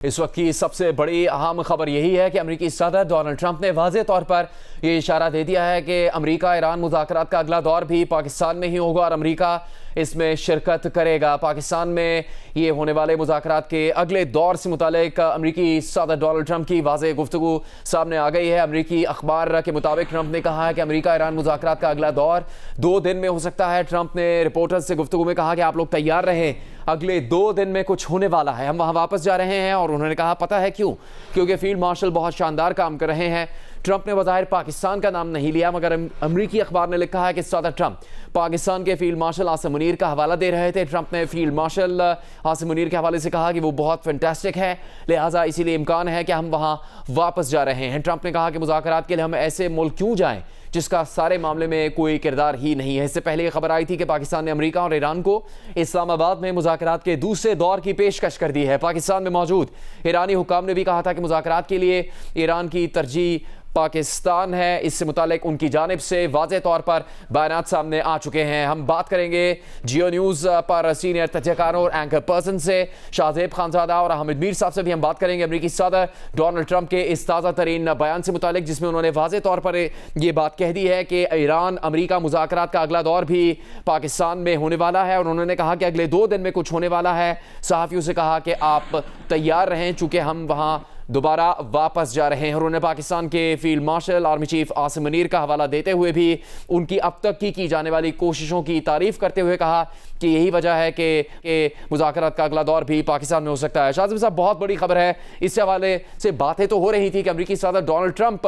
इस वक्त की सबसे बड़ी अहम खबर यही है कि अमेरिकी सदर डोनाल्ड ट्रंप ने वाज़ेह तौर पर यह इशारा दे दिया है कि अमेरिका ईरान मुज़ाकरात का अगला दौर भी पाकिस्तान में ही होगा और अमेरिका इसमें शिरकत करेगा। पाकिस्तान में ये होने वाले मुज़ाकरात के अगले दौर से मुतालिक अमेरिकी सदर डोनाल्ड ट्रंप की वाज़ेह गुफ्तगू सामने आ गई है। अमेरिकी अखबार के मुताबिक ट्रंप ने कहा है कि अमेरिका ईरान मुज़ाकरात का अगला दौर 2 दिन में हो सकता है। ट्रंप ने रिपोर्टर्स से गुफ्तगू में कहा कि आप लोग तैयार रहें, अगले 2 दिन में कुछ होने वाला है, हम वहां वापस जा रहे हैं। और उन्होंने कहा पता है क्यों? क्योंकि फील्ड मार्शल बहुत शानदार काम कर रहे हैं। ट्रंप ने बज़ाहिर पाकिस्तान का नाम नहीं लिया, मगर अमेरिकी अखबार ने लिखा है कि सदर ट्रंप पाकिस्तान के फील्ड मार्शल आसिम मुनीर का हवाला दे रहे थे। ट्रंप ने फील्ड मार्शल आसिम मुनीर के हवाले से कहा कि वो बहुत फैंटास्टिक है, लिहाजा इसीलिए इम्कान है कि हम वहां वापस जा रहे हैं। ट्रंप ने कहा कि मुज़ाकरात के लिए हम ऐसे मुल्क क्यों जाएं जिसका सारे मामले में कोई किरदार ही नहीं है। इससे पहले यह खबर आई थी कि पाकिस्तान ने अमेरिका और ईरान को इस्लामाबाद में मुज़ाकरात के दूसरे दौर की पेशकश कर दी है। पाकिस्तान में मौजूद ईरानी हुकाम ने भी कहा था कि मुज़ाकरात के लिए ईरान की तरजीह पाकिस्तान है। इससे मुतालिक उनकी जानिब से वाज़ेह तौर पर बयानात सामने आ चुके हैं। हम बात करेंगे जियो न्यूज़ पर सीनियर तजज़ियाकार और एंकर पर्सन से शाहजेब खानज़ादा और हामिद मीर साहब से भी हम बात करेंगे अमेरिकी सदर डोनाल्ड ट्रंप के इस ताज़ा तरीन बयान से मुतालिक, जिसमें उन्होंने वाज़ेह तौर पर यह बात कह दी है कि ईरान अमेरिका मुज़ाकरात का अगला दौर भी पाकिस्तान में होने वाला है। और उन्होंने कहा कि अगले 2 दिन में कुछ होने वाला है। सहाफ़ियों से कहा कि आप तैयार रहें, चूँकि हम वहाँ दोबारा वापस जा रहे हैं। और उन्होंने पाकिस्तान के field marshal army chief Asim Munir का हवाला देते हुए भी उनकी अब तक की जाने वाली कोशिशों की तारीफ करते हुए कहा कि यही वजह है कि मुज़ाकरात का अगला दौर भी पाकिस्तान में हो सकता है। शाहजेब साहब, बहुत बड़ी खबर है। इस हवाले से बातें तो हो रही थी कि अमेरिकी सदर डोनाल्ड ट्रंप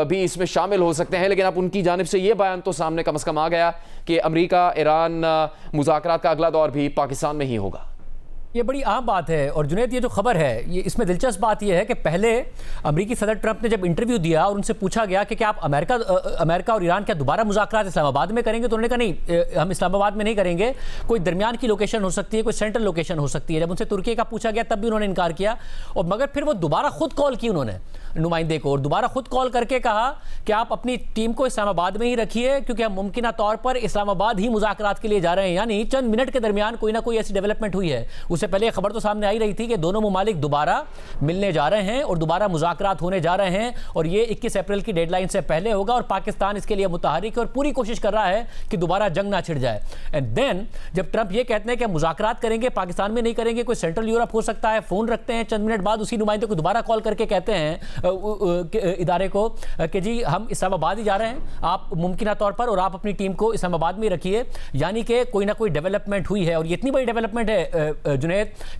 भी इसमें शामिल हो सकते हैं, लेकिन अब उनकी जानिब से ये बयान तो सामने कम से कम आ गया कि अमेरिका ईरान मुज़ाकरात का अगला दौर भी पाकिस्तान में ही होगा। ये बड़ी आम बात है। और जुनैद, ये जो खबर है, ये इसमें दिलचस्प बात ये है कि पहले अमेरिकी सदर ट्रंप ने जब इंटरव्यू दिया और उनसे पूछा गया कि क्या आप अमेरिका और ईरान क्या दोबारा मुज़ाकरात इस्लामाबाद में करेंगे, तो उन्होंने कहा नहीं, हम इस्लामाबाद में नहीं करेंगे, कोई दरमियान की लोकेशन हो सकती है, कोई सेंट्रल लोकेशन हो सकती है। जब उनसे तुर्की का पूछा गया तब भी उन्होंने इनकार किया। और मगर फिर वो दोबारा खुद कॉल की उन्होंने नुमाइंदे को, और दोबारा खुद कॉल करके कहा कि आप अपनी टीम को इस्लामाबाद में ही रखिए, क्योंकि हम मुमकिन तौर पर इस्लामाबाद ही मुज़ाकरात के लिए जा रहे हैं। यानी चंद मिनट के दरमियान कोई ना कोई ऐसी डेवलपमेंट हुई है। उससे पहले खबर तो सामने आई रही थी कि दोनों मुमालिक दोबारा मिलने जा रहे हैं और दोबारा मुज़ाकरात होने जा रहे हैं, और ये 21 अप्रैल की डेडलाइन से पहले होगा। और पाकिस्तान इसके लिए मुतहरिक और पूरी कोशिश कर रहा है कि दोबारा जंग ना छिड़ जाए। एंड देन जब ट्रंप ये कहते हैं कि मुज़ाकरात करेंगे, पाकिस्तान में नहीं करेंगे, कोई सेंट्रल यूरोप हो सकता है, फोन रखते हैं, चंद मिनट बाद उसी नुमाइंदे को दोबारा कॉल करके कहते हैं इदारे को कि जी हम इस्लामाबाद ही जा रहे हैं, आप मुमकिन तौर पर, और आप अपनी टीम को इस्लामाबाद में रखिए। यानी कि कोई ना कोई डेवलपमेंट हुई है। और ये इतनी बड़ी डेवलपमेंट है जुनैद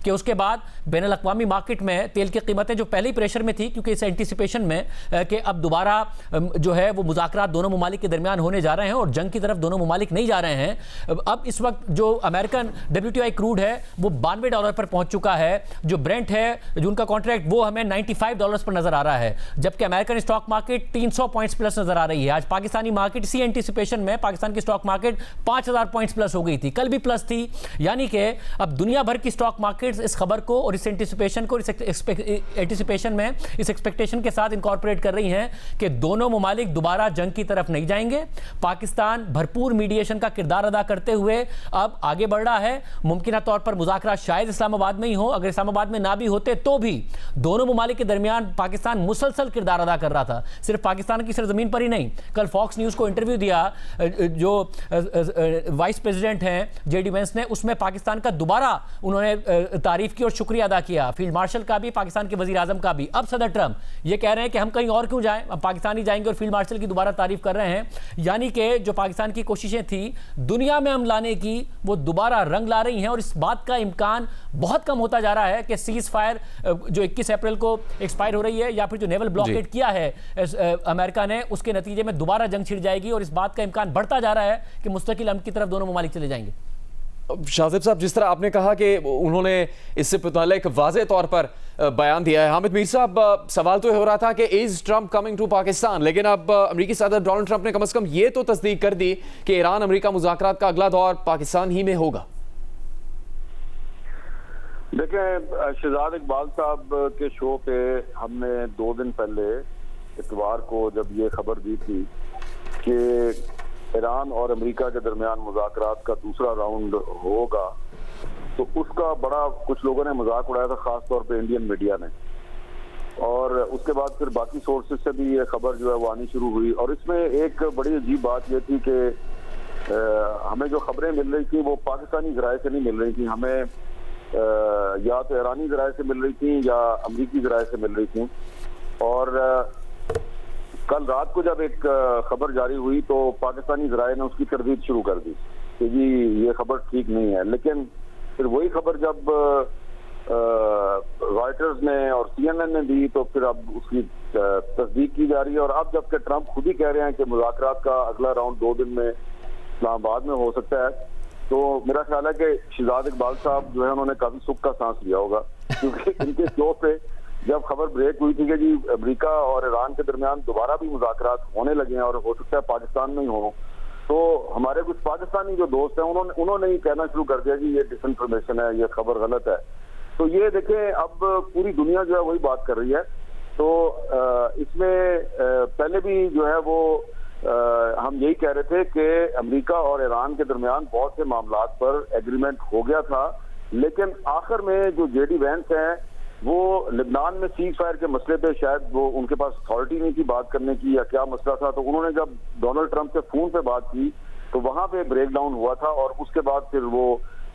कि उसके बाद बैनुल अक़वामी मार्केट में तेल की कीमतें जो पहले ही प्रेशर में थी, क्योंकि इस एंटीसिपेशन में कि अब दोबारा जो है वो मुज़ाकरात दोनों ममालिक के दरमियान होने जा रहे हैं और जंग की तरफ दोनों ममालिक नहीं जा रहे हैं। अब इस वक्त जो अमेरिकन WTI क्रूड है वो $92 पर पहुंच चुका है। जो ब्रेंट है, जो उनका कॉन्ट्रैक्ट, वो हमें $95 पर नजर आ रहा है, जबकि American stock market 300 points plus नजर आ रही है। आज पाकिस्तानी मार्केट इसी एंटीसिपेशन में पाकिस्तान की स्टॉक मार्केट 5000 पॉइंट्स प्लस हो गई थी, कल भी प्लस थी। यानी कि अब दुनिया भर की स्टॉक मार्केट्स इस खबर को और इस एंटीसिपेशन को, एंटीसिपेशन में इस एक्सपेक्टेशन के साथ इनकॉर्पोरेट कर रही हैं कि दोनों ममालिक दोबारा जंग की तरफ नहीं जाएंगे। पाकिस्तान भरपूर मीडिएशन का किरदार अदा करते हुए अब आगे बढ़ रहा है। मुमकिन तौर पर मुज़ाकरात शायद इस्लामाबाद में ही हो, अगर इस्लामाबाद में ना भी होते तो भी दोनों ममालिक के दरमियान पाकिस्तान मुसलसल किरदार अदा कर रहा था, सिर्फ पाकिस्तान की सरजमीन पर ही नहीं। कल फॉक्स न्यूज़ को इंटरव्यू दिया जो वाइस प्रेसिडेंट हैं JD वेंस ने, उसमें पाकिस्तान का दोबारा उन्होंने तारीफ की और शुक्रिया अदा किया, फील्ड मार्शल का भी, पाकिस्तान के वज़ीर आज़म का भी। अब सदर ट्रंप ये कह रहे हैं कि हम कहीं और क्यों जाएं, अब पाकिस्तान ही जाएंगे, और फील्ड मार्शल की दोबारा तारीफ कर रहे हैं। यानी कि जो पाकिस्तान की कोशिशें थी दुनिया में हम लाने की, वो दोबारा रंग ला रही हैं। और इस बात का इम्कान बहुत कम होता जा रहा है कि सीज फायर जो 21 अप्रैल को एक्सपायर हो रही है, या फिर जो नेवल ब्लॉकेट किया है अमेरिका ने, उसके नतीजे में दोबारा जंग छिड़ जाएगी। और इस बात का इम्कान बढ़ता जा रहा है कि मुस्तकिल अमन की तरफ दोनों ममालिक चले जाएंगे। शाहजेब साहब, जिस तरह आपने कहा कि उन्होंने इससे पहले एक वाज़ेह तौर पर बयान दिया है, हामिद मीर साहब, सवाल तो हो रहा था कि is Trump coming to Pakistan, लेकिन अब अमेरिकी सदर डोनाल्ड ट्रंप ने कम से कम ये तो तस्दीक कर दी कि ईरान अमेरिका मुज़ाकरात का अगला दौर पाकिस्तान ही में होगा। देखें, शहजाद इकबाल साहब के शो पे हमने 2 दिन पहले इतवार को जब ये खबर दी थी कि ईरान और अमेरिका के दरमियान मुज़ाकरात का दूसरा राउंड होगा, तो उसका बड़ा कुछ लोगों ने मजाक उड़ाया था, खास तौर पे इंडियन मीडिया ने। और उसके बाद फिर बाकी सोर्सेज से भी ये खबर जो है वो आनी शुरू हुई। और इसमें एक बड़ी अजीब बात ये थी कि हमें जो खबरें मिल रही थी वो पाकिस्तानी ज़राए से नहीं मिल रही थी, हमें या तो ईरानी ज़राए से मिल रही थी या अमरीकी ज़राए से मिल रही थी। और कल रात को जब एक खबर जारी हुई तो पाकिस्तानी ज़राए ने उसकी तरदीद शुरू कर दी कि जी ये खबर ठीक नहीं है। लेकिन फिर वही खबर जब रॉयटर्स ने और CNN ने दी तो फिर अब उसकी तस्दीक की जा रही है। और अब जबकि ट्रंप खुद ही कह रहे हैं कि मुज़ाकरात का अगला राउंड 2 दिन में इस्लामाबाद में हो सकता है, तो मेरा ख्याल है कि शहजाद इकबाल साहब जो है उन्होंने काफी सुख का सांस लिया होगा, क्योंकि इनके शो पे जब खबर ब्रेक हुई थी कि जी अमेरिका और ईरान के दरमियान दोबारा भी मुज़ाकरात होने लगे हैं और हो सकता है पाकिस्तान में ही हो, तो हमारे कुछ पाकिस्तानी जो दोस्त हैं उन्होंने ही कहना शुरू कर दिया कि ये डिसइंफॉर्मेशन है, ये खबर गलत है। तो ये देखें अब पूरी दुनिया जो है वही बात कर रही है। तो इसमें पहले भी जो है वो हम यही कह रहे थे कि अमेरिका और ईरान के दरमियान बहुत से मामलात पर एग्रीमेंट हो गया था, लेकिन आखिर में जो JD वैंस हैं वो लेबनान में सीज फायर के मसले पे शायद वो उनके पास अथॉरिटी नहीं थी बात करने की या क्या मसला था, तो उन्होंने जब डोनाल्ड ट्रंप से फोन पे बात की तो वहां पे ब्रेक डाउन हुआ था। और उसके बाद फिर वो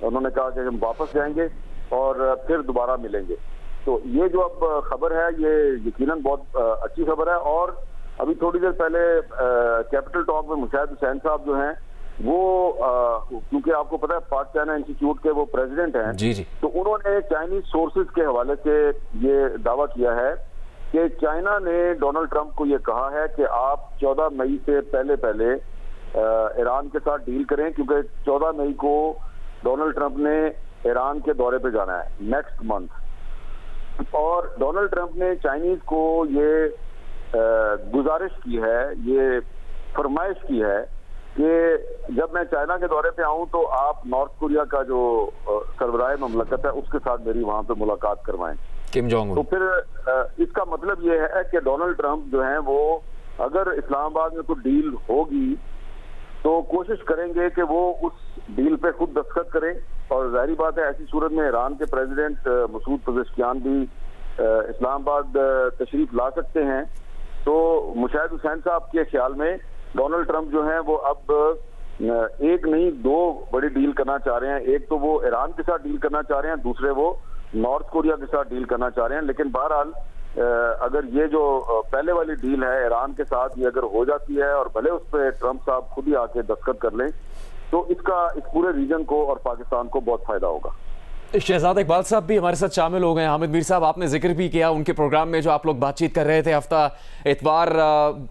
उन्होंने कहा कि हम वापस जाएंगे और फिर दोबारा मिलेंगे। तो ये जो अब खबर है ये यकीनन बहुत अच्छी खबर है। और अभी थोड़ी देर पहले कैपिटल टॉक में मुशाहिद हुसैन साहब जो हैं वो क्योंकि आपको पता है पाक चाइना इंस्टीट्यूट के वो प्रेसिडेंट हैं, जी जी, तो उन्होंने चाइनीज सोर्सेज के हवाले से ये दावा किया है कि चाइना ने डोनाल्ड ट्रंप को ये कहा है कि आप 14 मई से पहले ईरान के साथ डील करें, क्योंकि 14 मई को डोनाल्ड ट्रंप ने ईरान के दौरे पे जाना है नेक्स्ट मंथ। और डोनाल्ड ट्रंप ने चाइनीज को ये गुजारिश की है, ये फरमाइश की है कि जब मैं चाइना के दौरे पे आऊं तो आप नॉर्थ कोरिया का जो सरबराह ममलकत है उसके साथ मेरी वहां पे मुलाकात करवाएं, किम जोंग उन। तो फिर इसका मतलब ये है कि डोनाल्ड ट्रंप जो है वो अगर इस्लामाबाद में कोई डील होगी तो कोशिश करेंगे कि वो उस डील पे खुद दस्तखत करें। और जाहिर बात है ऐसी सूरत में ईरान के प्रेसिडेंट मसूद पज़ेश्कियान भी इस्लामाबाद तशरीफ ला सकते हैं। तो मुशाहिद हुसैन साहब के ख्याल में डोनाल्ड ट्रंप जो है वो अब एक नहीं 2 बड़ी डील करना चाह रहे हैं। एक तो वो ईरान के साथ डील करना चाह रहे हैं, दूसरे वो नॉर्थ कोरिया के साथ डील करना चाह रहे हैं। लेकिन बहरहाल अगर ये जो पहले वाली डील है ईरान के साथ ये अगर हो जाती है और भले उस पर ट्रंप साहब खुद ही आके दस्तखत कर लें तो इसका इस पूरे रीजन को और पाकिस्तान को बहुत फायदा होगा। शहजाद इकबाल साहब भी हमारे साथ शामिल हो गए। हामिद मीर साहब, आपने जिक्र भी किया उनके प्रोग्राम में जो आप लोग बातचीत कर रहे थे हफ्ता इतवार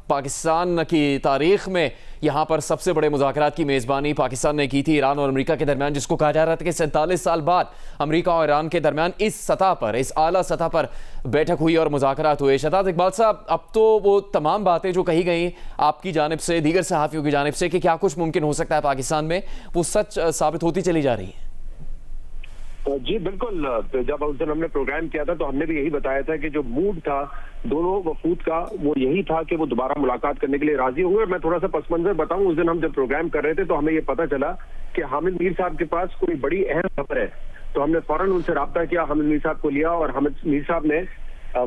पाकिस्तान की तारीख में यहाँ पर सबसे बड़े मुज़ाकरात की मेज़बानी पाकिस्तान ने की थी ईरान और अमेरिका के दरमियान, जिसको कहा जा रहा था कि 47 साल बाद अमेरिका और ईरान के दरमियान इस सतह पर, इस आला सतह पर बैठक हुई और मुज़ाकरात हुए। शहजाद इकबाल साहब, अब तो वो तमाम बातें जो कही गई आपकी जानिब से, दीगर सहाफ़ियों की जानिब से कि क्या कुछ मुमकिन हो सकता है पाकिस्तान में, वो सच साबित होती चली जा रही है। जी बिल्कुल, जब उस दिन हमने प्रोग्राम किया था तो हमने भी यही बताया था कि जो मूड था दोनों वफूद का वो यही था कि वो दोबारा मुलाकात करने के लिए राजी हुए। और मैं थोड़ा सा पस मंजर बताऊं, उस दिन हम जब प्रोग्राम कर रहे थे तो हमें ये पता चला कि हामिद मीर साहब के पास कोई बड़ी अहम खबर है, तो हमने फौरन उनसे रब्ता किया, हामिद मीर साहब को लिया और हामिद मीर साहब ने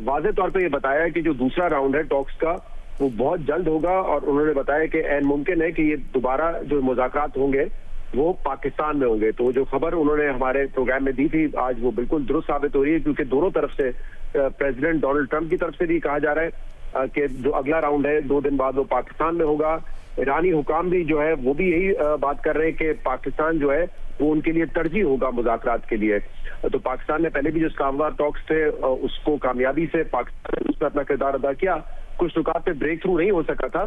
वाज़ेह तौर पर यह बताया कि जो दूसरा राउंड है टॉक्स का वो बहुत जल्द होगा। और उन्होंने बताया कि ऐन मुमकिन है कि ये दोबारा जो मुज़ाकरात होंगे वो पाकिस्तान में होंगे। तो जो खबर उन्होंने हमारे प्रोग्राम में दी थी आज वो बिल्कुल दुरुस्त साबित हो रही है, क्योंकि दोनों तरफ से प्रेसिडेंट डोनाल्ड ट्रंप की तरफ से भी कहा जा रहा है कि जो अगला राउंड है 2 दिन बाद वो पाकिस्तान में होगा। ईरानी हुकाम भी जो है वो भी यही बात कर रहे हैं कि पाकिस्तान जो है वो उनके लिए तरजीह होगा मुज़ाकरात के लिए। तो पाकिस्तान ने पहले भी जो इस्लामाबाद टॉक्स थे उसको कामयाबी से पाकिस्तान ने उसमें अपना किरदार अदा किया। कुछ नुकात पे ब्रेक थ्रू नहीं हो सका था,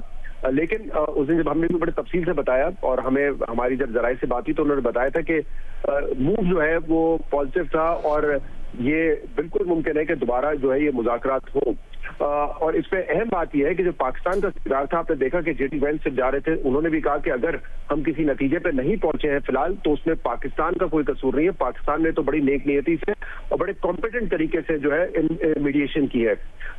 लेकिन उस दिन जब हमने भी बड़े तफसील से बताया और हमें हमारी जब जराये से बात हुई तो उन्होंने बताया था कि मूव जो है वो पॉजिटिव था और ये बिल्कुल मुमकिन है कि दोबारा जो है ये मुज़ाकरात हो। और इसमें अहम बात यह है कि जो पाकिस्तान का किरदार था, आपने देखा कि जेडी वेंस से जा रहे थे, उन्होंने भी कहा कि अगर हम किसी नतीजे पे नहीं पहुंचे हैं फिलहाल तो उसमें पाकिस्तान का कोई कसूर नहीं है, पाकिस्तान ने तो बड़ी नेक नियति से और बड़े कॉम्पिटेंट तरीके से जो है मीडिएशन की है।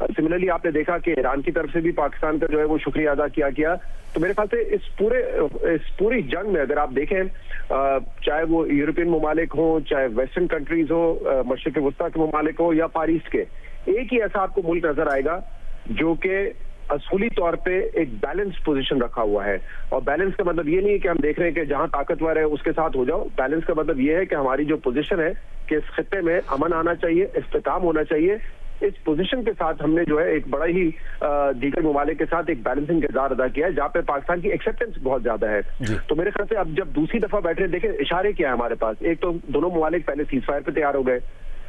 सिमिलरली आपने देखा कि ईरान की तरफ से भी पाकिस्तान का जो है वो शुक्रिया अदा किया गया। तो मेरे ख्याल से इस पूरी जंग में अगर आप देखें, चाहे वो यूरोपियन ममालिक हो, चाहे वेस्टर्न कंट्रीज हो, मशरिक वस्ता के ममालिक हो या फार ईस्ट के, एक ही ऐसा आपको मुल्क नजर आएगा जो कि असूली तौर पे एक बैलेंस पोजीशन रखा हुआ है। और बैलेंस का मतलब ये नहीं है कि हम देख रहे हैं कि जहां ताकतवर है उसके साथ हो जाओ। बैलेंस का मतलब ये है कि हमारी जो पोजीशन है कि इस खित्ते में अमन आना चाहिए, इस्तेकाम होना चाहिए। इस पोजीशन के साथ हमने जो है एक बड़ा ही दीगर ममालिक के साथ एक बैलेंसिंग किरदार अदा किया है, जहाँ पे पाकिस्तान की एक्सेप्टेंस बहुत ज्यादा है। तो मेरे ख्याल से अब जब दूसरी दफा बैठ रहे, देखें इशारे क्या है हमारे पास। एक तो दोनों ममालिक पहले सीज फायर पे तैयार हो गए,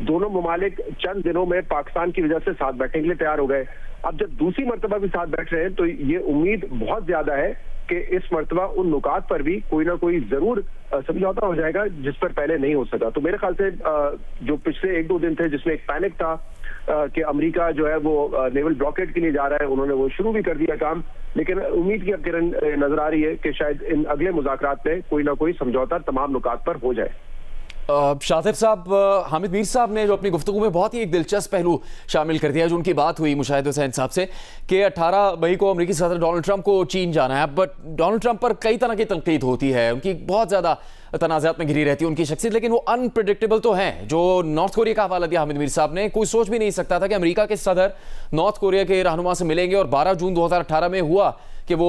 दोनों ममालिक चंद दिनों में पाकिस्तान की वजह से साथ बैठने के लिए तैयार हो गए। अब जब दूसरी मर्तबा भी साथ बैठ रहे हैं तो ये उम्मीद बहुत ज्यादा है कि इस मर्तबा उन नुकात पर भी कोई ना कोई जरूर समझौता हो जाएगा जिस पर पहले नहीं हो सका। तो मेरे ख्याल से जो पिछले 1-2 दिन थे जिसमें एक पैनिक था कि अमेरिका जो है वो नेवल ब्लॉकेड के लिए जा रहा है, उन्होंने वो शुरू भी कर दिया काम, लेकिन उम्मीद की अब किरण नजर आ रही है कि शायद इन अगले मुज़ाकरात में कोई ना कोई समझौता तमाम नुकात पर हो जाए। शातिब साहब, हामिद मीर साहब ने जो अपनी गुफ्तगू में बहुत ही एक दिलचस्प पहलू शामिल कर दिया, जो उनकी बात हुई मुशाहिद हुसैन साहब से कि 18 मई को अमेरिकी सदर डोनाल्ड ट्रंप को चीन जाना है। बट डोनाल्ड ट्रंप पर कई तरह की तनकीद होती है, उनकी बहुत ज़्यादा तनाज़ात में घिरी रहती है उनकी शख्सियत, लेकिन वो अनप्रेडिक्टेबल तो हैं। जो नॉर्थ कोरिया का हवाला दिया हामिद मीर साहब ने, कोई सोच भी नहीं सकता था कि अमेरिका के सदर नॉर्थ कोरिया के रहनुमा से मिलेंगे। और 12 जून 2018 में हुआ कि वो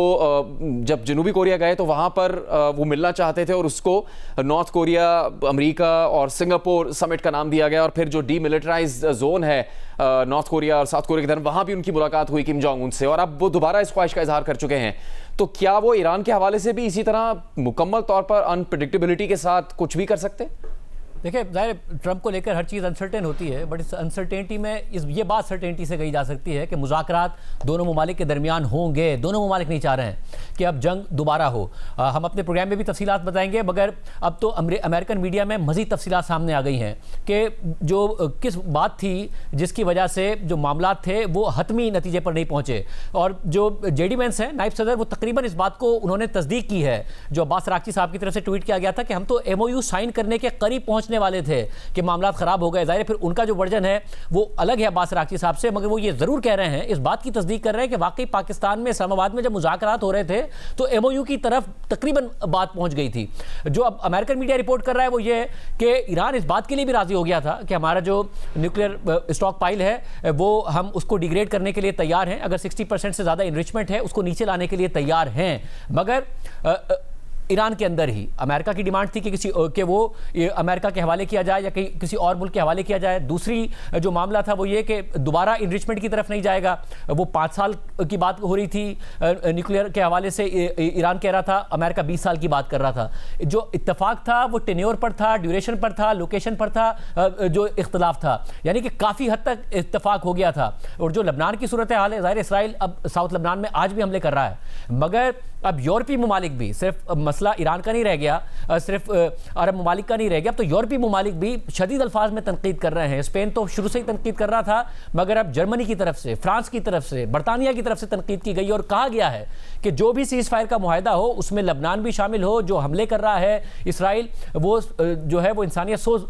जब जनूबी कोरिया गए तो वहाँ पर वो मिलना चाहते थे और उसको नॉर्थ कोरिया, अमेरिका और सिंगापुर समिट का नाम दिया गया। और फिर जो डीमिलिटराइज जोन है नॉर्थ कोरिया और साउथ कोरिया के दरमियान, वहाँ भी उनकी मुलाकात हुई किम जोंग उन से, और अब वो दोबारा इस ख्वाहिश का इजहार कर चुके हैं। तो क्या वो ईरान के हवाले से भी इसी तरह मुकम्मल तौर पर अनप्रेडिक्टेबिलिटी के साथ कुछ भी कर सकते हैं? देखिए, ज़ाहिर ट्रंप को लेकर हर चीज़ अनसर्टेन होती है, बट इस अनसर्टेनिटी में ये बात सर्टेनिटी से कही जा सकती है कि मुज़ाकरात दोनों ममालिक के दरमियान होंगे। दोनों ममालिक नहीं चाह रहे हैं कि अब जंग दोबारा हो। हम अपने प्रोग्राम में भी तफसीलात बताएंगे, मगर अब तो अमेरिकन मीडिया में मज़ीद तफसीलात सामने आ गई हैं कि जो किस बात थी जिसकी वजह से जो मामला थे वो हतमी नतीजे पर नहीं पहुँचे। और जो जेडी वेंस हैं नायब सदर, वो तकरीबन इस बात को उन्होंने तस्दीक की है जो अब्बास अरागची साहब की तरफ से ट्वीट किया गया था कि हम तो MOU साइन करने के करीब पहुँचने वाले थे कि मामला खराब हो गए। जाहिर है फिर उनका जो वर्जन है वो अलग है अब्बास अरागची साहब से, मगर वो ये जरूर कह रहे हैं, इस बात की तस्दीक कर रहे हैं कि वाकई पाकिस्तान में इस्लामाबाद में जब मुज़ाकरात हो रहे थे तो MOU की तरफ तकरीबन बात पहुंच गई थी। जो अब अमेरिकन मीडिया रिपोर्ट कर रहा है वो ये कि ईरान इस बात के लिए भी राजी हो गया था कि हमारा जो न्यूक्लियर स्टॉक पाइल है वो हम उसको डिग्रेड करने के लिए तैयार हैं, अगर 60% से ज़्यादा इनरिचमेंट है उसको नीचे लाने के लिए तैयार हैं। मगर ईरान के अंदर ही अमेरिका की डिमांड थी कि वो अमेरिका के हवाले किया जाए या किसी और मुल्क के हवाले किया जाए। दूसरी जो मामला था वो ये कि दोबारा इनरिचमेंट की तरफ नहीं जाएगा। वो 5 साल की बात हो रही थी न्यूक्लियर के हवाले से, ईरान कह रहा था, अमेरिका 20 साल की बात कर रहा था। जो इत्तेफाक था वो टेन्योर पर था, ड्यूरेशन पर था, लोकेशन पर था, जो इख्तलाफ था, यानी कि काफ़ी हद तक इत्तेफाक हो गया था। और जो लबनान की सूरत हाल है, ज़ाहिर इसराइल अब साउथ लबनान में आज भी हमले कर रहा है, मगर अब यूरोपीय ममालिक भी, सिर्फ मसला ईरान का नहीं रह गया, सिर्फ अरब ममालिक का नहीं रह गया, अब तो यूरोपीय ममालिक भी शदीद अल्फाज में तनकीद कर रहे हैं। स्पेन तो शुरू से ही तनकीद कर रहा था, मगर अब जर्मनी की तरफ से, फ्रांस की तरफ से, बरतानिया की तरफ से तनकीद की गई और कहा गया है कि जो भी सीज फायर का मुआहदा हो उसमें लबनान भी शामिल हो। जो हमले कर रहा है इसराइल, वो जो है वो इंसानियत सोच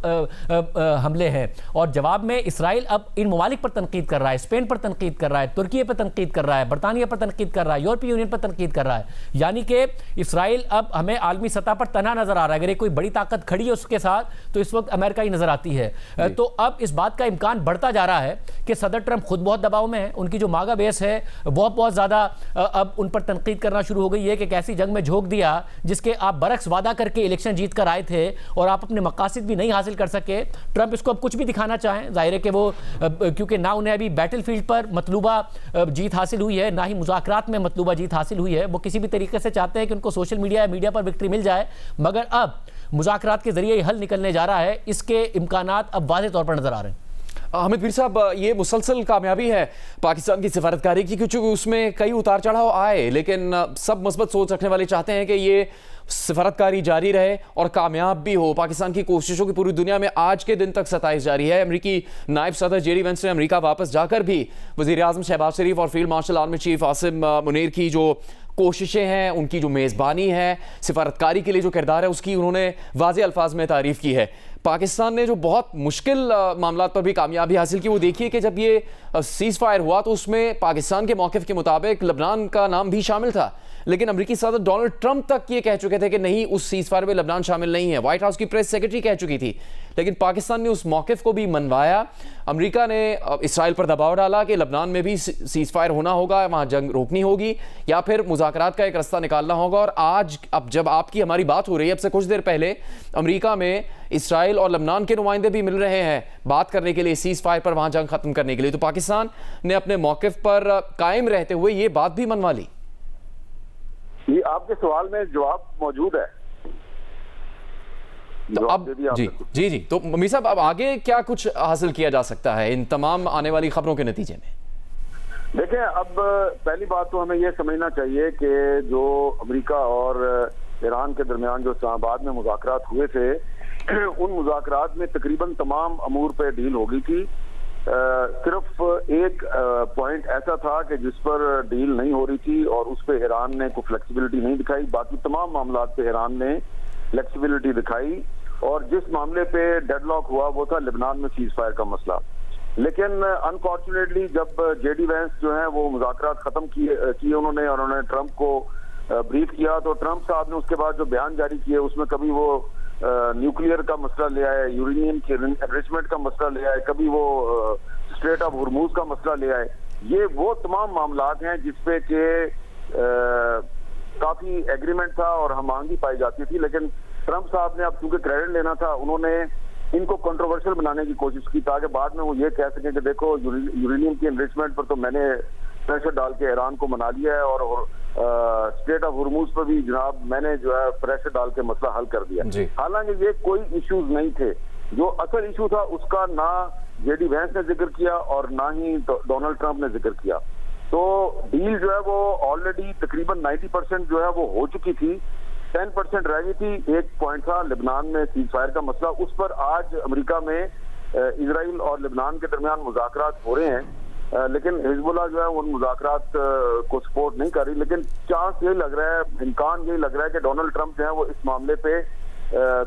हमले हैं। और जवाब में इसराइल अब इन ममालिक पर तनकीद कर रहा है, स्पेन पर तनकीद कर रहा है, तुर्की पर तनकीद कर रहा है, बरतानिया पर तनकीद कर रहा है, यूरोपीय यूनियन पर तनकीद कर रहा है। यानी कि इसराइल अब हमें आलमी सतह पर तना नजर आ रहा है। अगर कोई बड़ी ताकत खड़ी है उसके साथ तो इस वक्त अमेरिका ही नजर आती है। तो अब इस बात का इम्कान बढ़ता जा रहा है कि सदर ट्रंप खुद बहुत दबाव में है, उनकी जो मागा बेस है बहुत ज़्यादा अब उन पर तनकीद करना शुरू हो गई है कि कैसी जंग में झोंक दिया जिसके आप बरक्स वादा करके इलेक्शन जीत कर आए थे और आप अपने मकासद भी नहीं हासिल कर सके। ट्रंप इसको अब कुछ भी दिखाना चाहें, जाहिर है कि वो क्योंकि ना उन्हें अभी बैटल फील्ड पर मतलूबा जीत हासिल हुई है, ना ही मुज़ाकरात में मतलूबा जीत हासिल हुई है। वो किसी भी तरीके से चाहते हैं कि उनको सोशल मीडिया या मीडिया पर विक्ट्री मिल जाए, मगर अब मुज़ाकरात के जरिए हल निकलने जा रहा है, इसके इम्कानात अब वाज़ेह तौर पर नजर आ रहे हैं। हामिद मीर साहब, ये मुसलसल कामयाबी है पाकिस्तान की सिफारतकारी की, क्योंकि उसमें कई उतार चढ़ाव आए, लेकिन सब मुस्बत सोच रखने वाले चाहते हैं कि ये सिफारतकारी जारी रहे और कामयाब भी हो। पाकिस्तान की कोशिशों की पूरी दुनिया में आज के दिन तक सताइश जारी है। अमरीकी नायब सदर जेडी वेंस ने अमरीका वापस जाकर भी वज़ीर आज़म शहबाज शरीफ और field marshal army chief Asim Munir की जो कोशिशें हैं, उनकी जो मेज़बानी है, सिफारतकारी के लिए जो किरदार है, उसकी उन्होंने वाज़े अल्फाज में तारीफ़ की है। पाकिस्तान ने जो बहुत मुश्किल मामलात पर भी कामयाबी हासिल की, वो देखिए कि जब ये सीज़ फायर हुआ तो उसमें पाकिस्तान के मौक़िफ़ के मुताबिक लबनान का नाम भी शामिल था, लेकिन अमरीकी सदर डोनाल्ड ट्रंप तक ये कह चुके थे कि नहीं, उस सीज़ फायर में लबनान शामिल नहीं है। व्हाइट हाउस की प्रेस सेक्रेटरी कह चुकी थी, लेकिन पाकिस्तान ने उस मौक़िफ़ को भी मनवाया। अमरीका ने इसराइल पर दबाव डाला कि लबनान में भी सीज़ फायर होना होगा, वहाँ जंग रोकनी होगी या फिर मुज़ाकरात का एक रास्ता निकालना होगा। और आज अब जब आपकी हमारी बात हो रही है, अब से कुछ देर पहले अमरीका में इसराइल और लबनान के नुमाइंदे भी मिल रहे हैं बात करने के लिए, सीज़ फायर पर, वहाँ जंग ख़त्म करने के लिए। तो पाकिस्तान ने अपने मौक़िफ़ पर कायम रहते हुए ये बात भी मनवा ली। ये आपके सवाल में जवाब मौजूद है। तो अब जी, तो मीर साहब, अब आगे क्या कुछ हासिल किया जा सकता है इन तमाम आने वाली खबरों के नतीजे में? देखें, अब पहली बात तो हमें यह समझना चाहिए कि जो अमेरिका और ईरान के दरमियान जो इस्लामाबाद में मुज़ाकरात हुए थे, उन मुज़ाकरात में तकरीबन तमाम अमूर पे डील हो गई थी। सिर्फ एक पॉइंट ऐसा था कि जिस पर डील नहीं हो रही थी और उस पर ईरान ने कोई फ्लेक्सिबिलिटी नहीं दिखाई। बाकी तमाम मामलात पे ईरान ने फ्लेक्सिबिलिटी दिखाई, और जिस मामले पे डेडलॉक हुआ वो था लेबनान में सीज फायर का मसला। लेकिन अनफॉर्चुनेटली जब जेडी वेंस जो है वो मुज़ाकरात खत्म किए उन्होंने ट्रंप को ब्रीफ किया, तो ट्रंप साहब ने उसके बाद जो बयान जारी किए उसमें कभी वो न्यूक्लियर का मसला ले आए, यूरेनियम के एनरिचमेंट का मसला ले आए, कभी वो स्ट्रेट ऑफ हुर्मुज का मसला ले आए। ये वो तमाम मामलात हैं जिसपे के काफी एग्रीमेंट था और हम मांगी पाई जाती थी, लेकिन ट्रंप साहब ने अब चूंकि क्रेडिट लेना था, उन्होंने इनको कंट्रोवर्शियल बनाने की कोशिश की ताकि बाद में वो ये कह सके कि देखो यूरेनियम की एनरिचमेंट पर तो मैंने प्रेशर डाल के ईरान को मना लिया है और स्टेट ऑफ हुर्मुज पर भी जनाब मैंने जो है प्रेशर डाल के मसला हल कर दिया। हालांकि ये कोई इश्यूज नहीं थे। जो असल इशू था उसका ना जेडी वेंस ने जिक्र किया और ना ही डोनाल्ड ट्रंप ने जिक्र किया। तो डील जो है वो ऑलरेडी तकरीबन 90% जो है वो हो चुकी थी, 10% रह गई थी। एक पॉइंट था लेबनान में सीज फायर का मसला, उस पर आज अमेरिका में इजराइल और लेबनान के दरमियान मुज़ाकरात हो रहे हैं, लेकिन हिजबुल्लाह जो है उन मुज़ाकरात को सपोर्ट नहीं कर रही। लेकिन चांस ये लग रहा है, इम्कान यही लग रहा है कि डोनाल्ड ट्रंप जो है वो इस मामले पे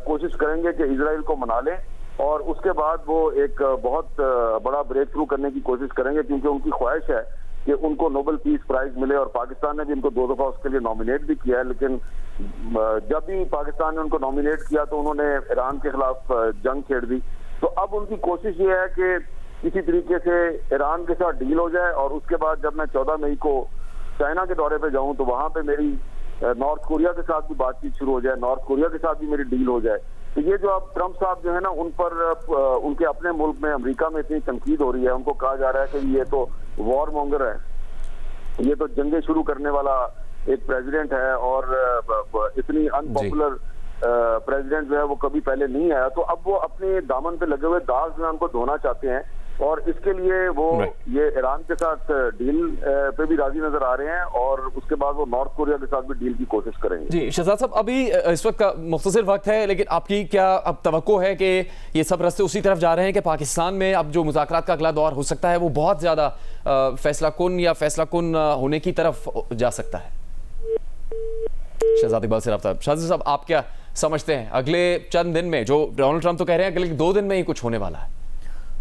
कोशिश करेंगे कि इजराइल को मना लें और उसके बाद वो एक बहुत बड़ा ब्रेक थ्रू करने की कोशिश करेंगे, क्योंकि उनकी ख्वाहिश है कि उनको नोबेल पीस प्राइज मिले। और पाकिस्तान ने भी उनको 2 दफा उसके लिए नॉमिनेट भी किया है, लेकिन जब भी पाकिस्तान ने उनको नॉमिनेट किया तो उन्होंने ईरान के खिलाफ जंग छेड़ दी। तो अब उनकी कोशिश ये है कि किसी तरीके से ईरान के साथ डील हो जाए और उसके बाद जब मैं 14 मई को चाइना के दौरे पे जाऊं तो वहां पे मेरी नॉर्थ कोरिया के साथ भी बातचीत शुरू हो जाए, नॉर्थ कोरिया के साथ भी मेरी डील हो जाए। तो ये जो अब ट्रंप साहब जो है ना, उन पर उनके अपने मुल्क में अमेरिका में इतनी तनकीद हो रही है, उनको कहा जा रहा है कि ये तो वॉर मॉन्गर है, ये तो जंगें शुरू करने वाला एक प्रेसिडेंट है और इतनी अनपॉपुलर प्रेसिडेंट जो है वो कभी पहले नहीं आया। तो अब वो अपने दामन पे लगे हुए दाग जो है उनको धोना चाहते हैं और इसके लिए वो ये ईरान के साथ डील पे भी राजी नजर आ रहे हैं और उसके बाद वो नॉर्थ कोरिया के साथ भी डील की कोशिश करेंगे। जी शहजाद साहब, अभी इस वक्त का मुख्तसर वक्त है, लेकिन आपकी क्या अब तवक्को है कि ये सब रास्ते उसी तरफ जा रहे हैं कि पाकिस्तान में अब जो मुज़ाकरात का अगला दौर हो सकता है वो बहुत ज़्यादा फैसला कुन होने की तरफ जा सकता है? शहजाद इकबाल से रब्ता। शहजाद साहब, आप क्या समझते हैं अगले चंद दिन में, जो डोनाल्ड ट्रंप तो कह रहे हैं अगले 2 दिन में ही कुछ होने वाला है,